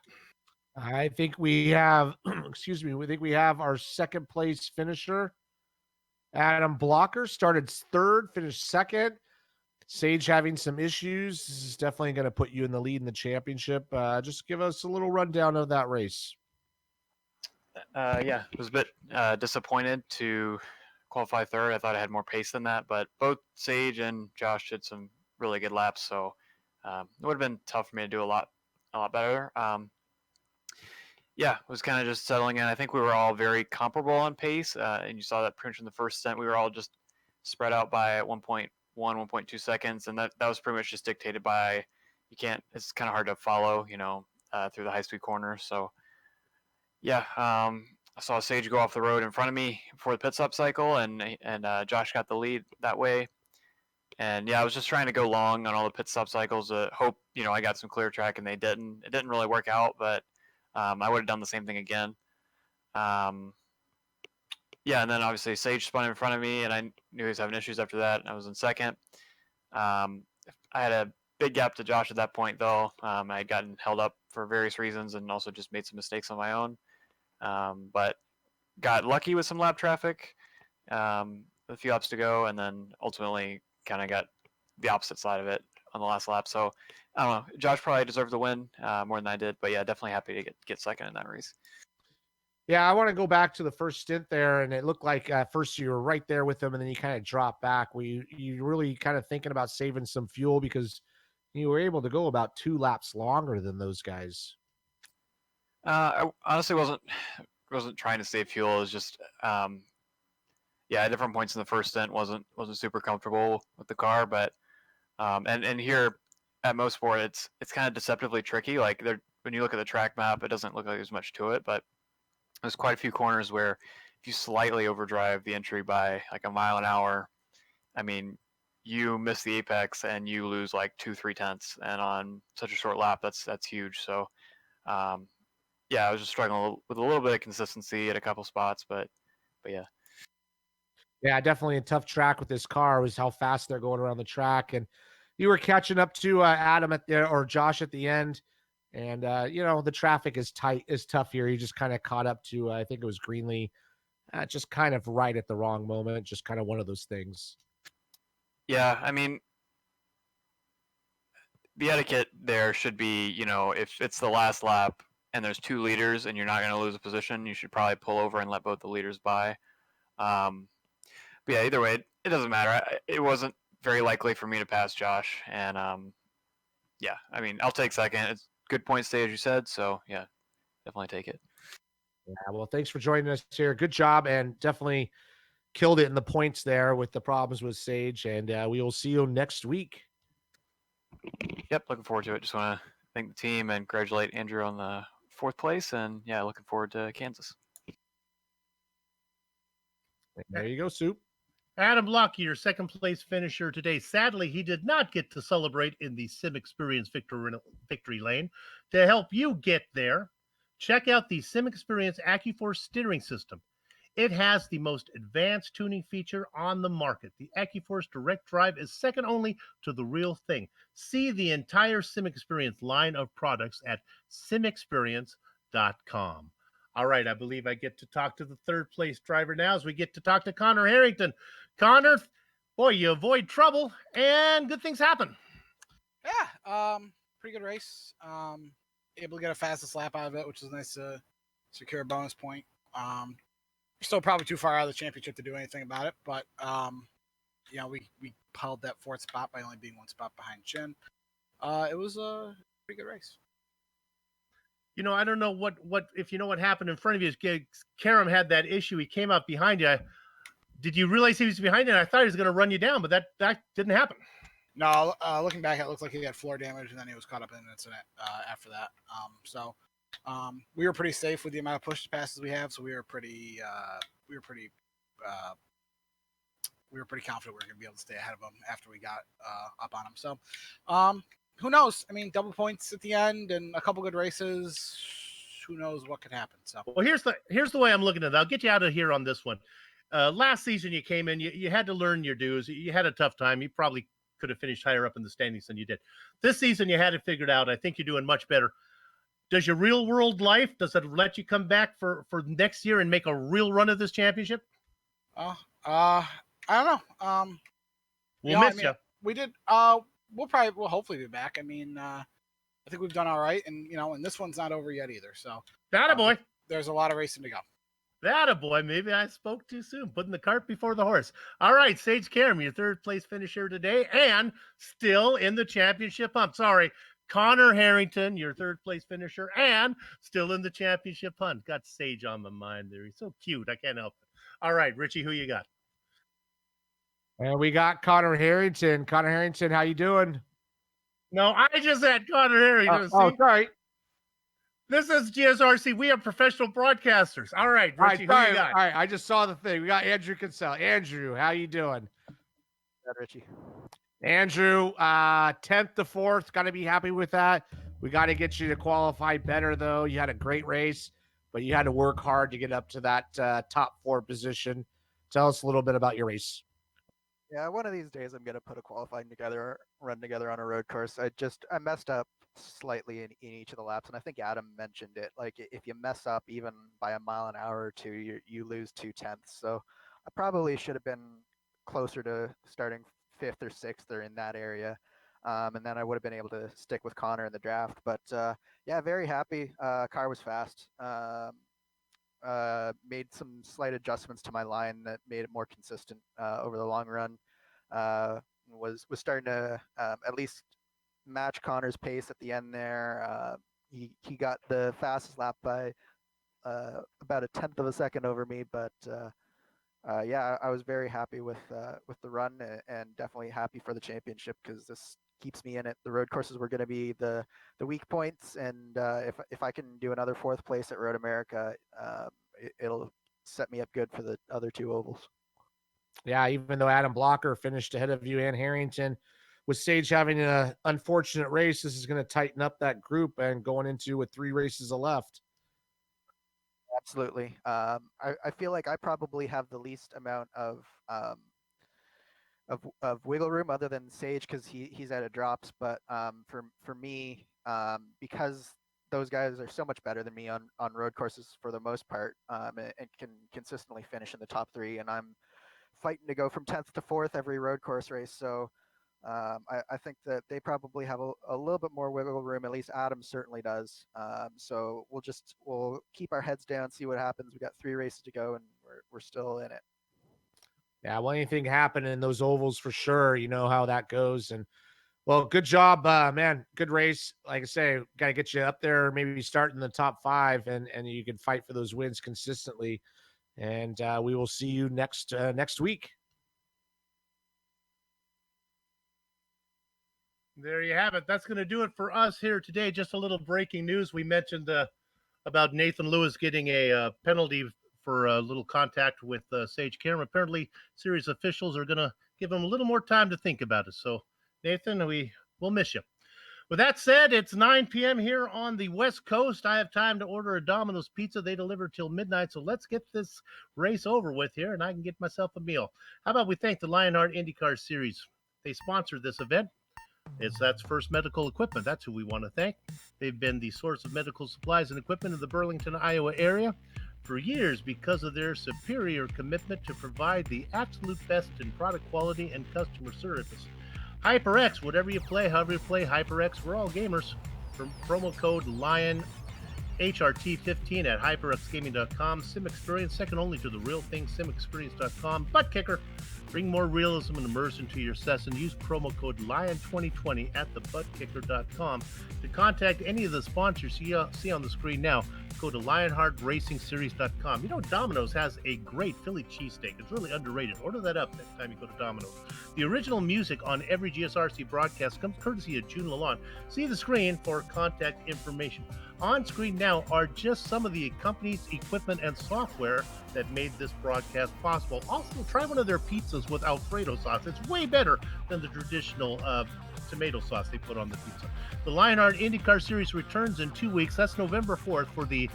I think we have, we think we have our second place finisher. Adam Blocker started 3rd, finished 2nd. Sage having some issues. This is definitely going to put you in the lead in the championship. Just give us a little rundown of that race. Yeah, I was a bit disappointed to qualify 3rd. I thought I had more pace than that, but both Sage and Josh did some really good laps, so it would have been tough for me to do a lot better. Yeah, it was kind of just settling in. I think we were all very comparable on pace, and you saw that pretty much in the first stint. We were all just spread out by 1.1, 1.2 seconds, and that was pretty much just dictated by it's kind of hard to follow, through the high-speed corners. So, yeah, I saw Sage go off the road in front of me before the pit stop cycle, and Josh got the lead that way. And yeah, I was just trying to go long on all the pit stop cycles to hope, I got some clear track, and they didn't. It didn't really work out, but I would have done the same thing again. Um, yeah, and then obviously Sage spun in front of me, and I knew he was having issues after that. And I was in second. I had a big gap to Josh at that point, though. I had gotten held up for various reasons, and also just made some mistakes on my own. But got lucky with some lap traffic, a few laps to go, and then ultimately kind of got the opposite side of it on the last lap. So I don't know. Josh probably deserved the win more than I did, but yeah, definitely happy to get second in that race. Yeah, I want to go back to the first stint there, and it looked like at first you were right there with them, and then you kind of dropped back. Were you really kind of thinking about saving some fuel because you were able to go about 2 laps longer than those guys? I honestly wasn't trying to save fuel. It was just at different points in the first stint wasn't super comfortable with the car, but and here at Mosport it's kind of deceptively tricky. Like when you look at the track map, it doesn't look like there's much to it, but there's quite a few corners where if you slightly overdrive the entry by like a mile an hour, I mean, you miss the apex and you lose like 2-3 tenths, and on such a short lap, that's huge. So, yeah, I was just struggling with a little bit of consistency at a couple spots, but yeah. Yeah, definitely a tough track with this car was how fast they're going around the track, and you were catching up to Adam or Josh at the end. And the traffic is tough here. He just kind of caught up to I think it was Greenlee, just kind of right at the wrong moment. Just kind of one of those things. Yeah, I mean, the etiquette there should be, if it's the last lap and there's 2 leaders and you're not going to lose a position, you should probably pull over and let both the leaders by. But yeah, either way, it doesn't matter. It wasn't very likely for me to pass Josh, and yeah, I mean, I'll take second. It's good point stay, as you said, so yeah, definitely take it. Yeah, well, thanks for joining us here. Good job, and definitely killed it in the points there with the problems with Sage, and we will see you next week. Yep, looking forward to it. Just want to thank the team and congratulate Andrew on the 4th place, and yeah, looking forward to Kansas. There you go, Soup. Adam Lucky, your second place finisher today. Sadly, he did not get to celebrate in the Sim Experience victory lane. To help you get there, check out the Sim Experience AccuForce steering system. It has the most advanced tuning feature on the market. The AccuForce Direct Drive is second only to the real thing. See the entire Sim Experience line of products at simexperience.com. All right, I believe I get to talk to the third place driver now as we get to talk to Connor Harrington. Connor, boy, you avoid trouble and good things happen. Yeah, pretty good race. Able to get a fastest lap out of it, which is nice to secure a bonus point. Still probably too far out of the championship to do anything about it, but we held that 4th spot by only being 1 spot behind Chin. It was a pretty good race. I don't know what if you know what happened in front of you. Karam had that issue. He came up behind you. Did you realize he was behind you? And I thought he was going to run you down, but that didn't happen. No, looking back, it looked like he had floor damage, and then he was caught up in an incident after that. We were pretty safe with the amount of push passes we have, so we were pretty confident we were going to be able to stay ahead of him after we got up on him. So, who knows? I mean, double points at the end and a couple good races. Who knows what could happen? So, well, here's the way I'm looking at it. I'll get you out of here on this one. Last season, you came in, you had to learn your dues. You had a tough time. You probably could have finished higher up in the standings than you did. This season, you had it figured out. I think you're doing much better. Does your real world life, does it let you come back for next year and make a real run of this championship? I don't know. We'll miss you. We did. We'll hopefully be back. I mean, I think we've done all right, and and this one's not over yet either. So, boy. There's a lot of racing to go. Boy. Maybe I spoke too soon, putting the cart before the horse. All right, Sage Karam, your third place finisher today, and still in the championship hunt. Sorry, Connor Harrington, your third place finisher, and still in the championship hunt. Got Sage on my mind there. He's so cute. I can't help it. All right, Richie, who you got? And we got Connor Harrington. Connor Harrington, how you doing? No, I just had Connor Harrington. Sorry. This is GSRC. We are professional broadcasters. All right, Richie, who you got? All right, I just saw the thing. We got Andrew Kinsella. Andrew, how you doing? Richie. Andrew, 10th to 4th, got to be happy with that. We got to get you to qualify better, though. You had a great race, but you had to work hard to get up to that top 4 position. Tell us a little bit about your race. Yeah, one of these days I'm gonna put a qualifying run together on a road course. I messed up slightly in each of the laps, and I think Adam mentioned it. Like if you mess up even by a mile an hour or two, you lose 2/10. So I probably should have been closer to starting 5th or 6th or in that area, and then I would have been able to stick with Connor in the draft. But yeah, very happy. Car was fast. Made some slight adjustments to my line that made it more consistent over the long run. Was starting to at least match Connor's pace at the end there. He got the fastest lap by about 1/10 of a second over me, but yeah, I was very happy with the run and definitely happy for the championship because this keeps me in it. The road courses were going to be the weak points, and if I can do another 4th place at Road America, it'll set me up good for the other 2 ovals. Yeah, even though Adam Blocker finished ahead of you and Harrington, with Sage having an unfortunate race, this is going to tighten up that group and going into with 3 races left. Absolutely. I feel like I probably have the least amount of wiggle room other than Sage because he's out of drops. But for me, because those guys are so much better than me on road courses for the most part, and can consistently finish in the top 3, and I'm fighting to go from 10th to 4th every road course race. So I think that they probably have a little bit more wiggle room. At least Adam certainly does. So we'll keep our heads down, see what happens. We got 3 races to go, and we're still in it. Yeah, well, anything can happen in those ovals for sure. You know how that goes. And well, good job, man. Good race. Like I say, got to get you up there, maybe start in the top 5, and you can fight for those wins consistently. And we will see you next week. There you have it. That's going to do it for us here today. Just a little breaking news. We mentioned about Nathan Lewis getting a penalty for a little contact with Sage Karam. Apparently, series officials are going to give him a little more time to think about it. So, Nathan, we'll miss you. With that said, it's 9 p.m. here on the West Coast. I have time to order a Domino's pizza. They deliver till midnight, so let's get this race over with here, and I can get myself a meal. How about we thank the Lionheart IndyCar Series? They sponsored this event. That's First Medical Equipment. That's who we want to thank. They've been the source of medical supplies and equipment in the Burlington, Iowa area for years because of their superior commitment to provide the absolute best in product quality and customer service. HyperX, whatever you play, however you play HyperX, we're all gamers. From promo code LION HRT15 at hyperxgaming.com. Sim experience second only to the real thing, simexperience.com. Butt kicker. Bring more realism and immersion to your session. Use promo code LION2020 at thebuttkicker.com. To contact any of the sponsors you see on the screen now, go to lionheartracingseries.com. You know, Domino's has a great Philly cheesesteak. It's really underrated. Order that up next time you go to Domino's. The original music on every GSRC broadcast comes courtesy of June Lalonde. See the screen for contact information. On screen now are just some of the company's equipment and software that made this broadcast possible. Also, try one of their pizzas with Alfredo sauce. It's way better than the traditional tomato sauce they put on the pizza. The Lionheart IndyCar Series returns in 2 weeks. That's November 4th for the,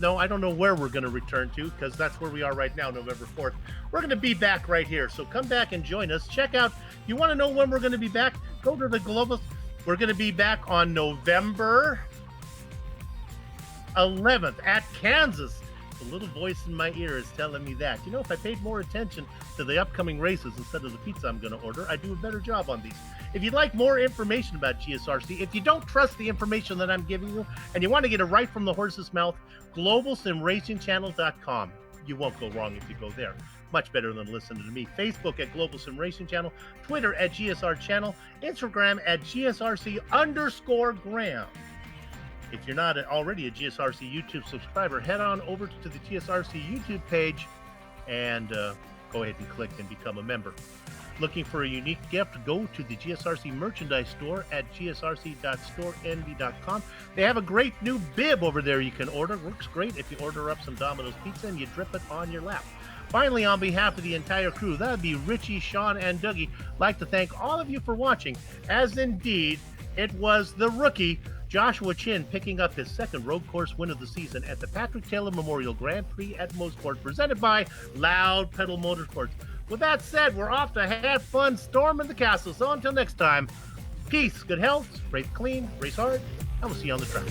no, I don't know where we're going to return to because that's where we are right now, November 4th. We're going to be back right here. So come back and join us. Check out, you want to know when we're going to be back? Go to the Global. We're going to be back on November 11th at Kansas. The little voice in my ear is telling me that. You know, if I paid more attention to the upcoming races instead of the pizza I'm going to order, I'd do a better job on these. If you'd like more information about GSRC, if you don't trust the information that I'm giving you and you want to get it right from the horse's mouth, globalsimracingchannel.com. You won't go wrong if you go there. Much better than listening to me. Facebook at Global Sim Racing Channel, Twitter at GSR Channel, Instagram at GSRC_Graham. If you're not already a GSRC YouTube subscriber, head on over to the GSRC YouTube page and go ahead and click and become a member. Looking for a unique gift, go to the GSRC merchandise store at gsrc.storenvy.com. They have a great new bib over there you can order. Works great if you order up some Domino's pizza and you drip it on your lap. Finally, on behalf of the entire crew, that would be Richie, Sean, and Dougie, I'd like to thank all of you for watching, as indeed it was the rookie Joshua Chin picking up his second road course win of the season at the Patrick Taylor Memorial Grand Prix at Mosport, presented by Loud Pedal Motorsports. With that said, we're off to have fun storming the castle. So until next time, peace, good health, race clean, race hard, and we'll see you on the track.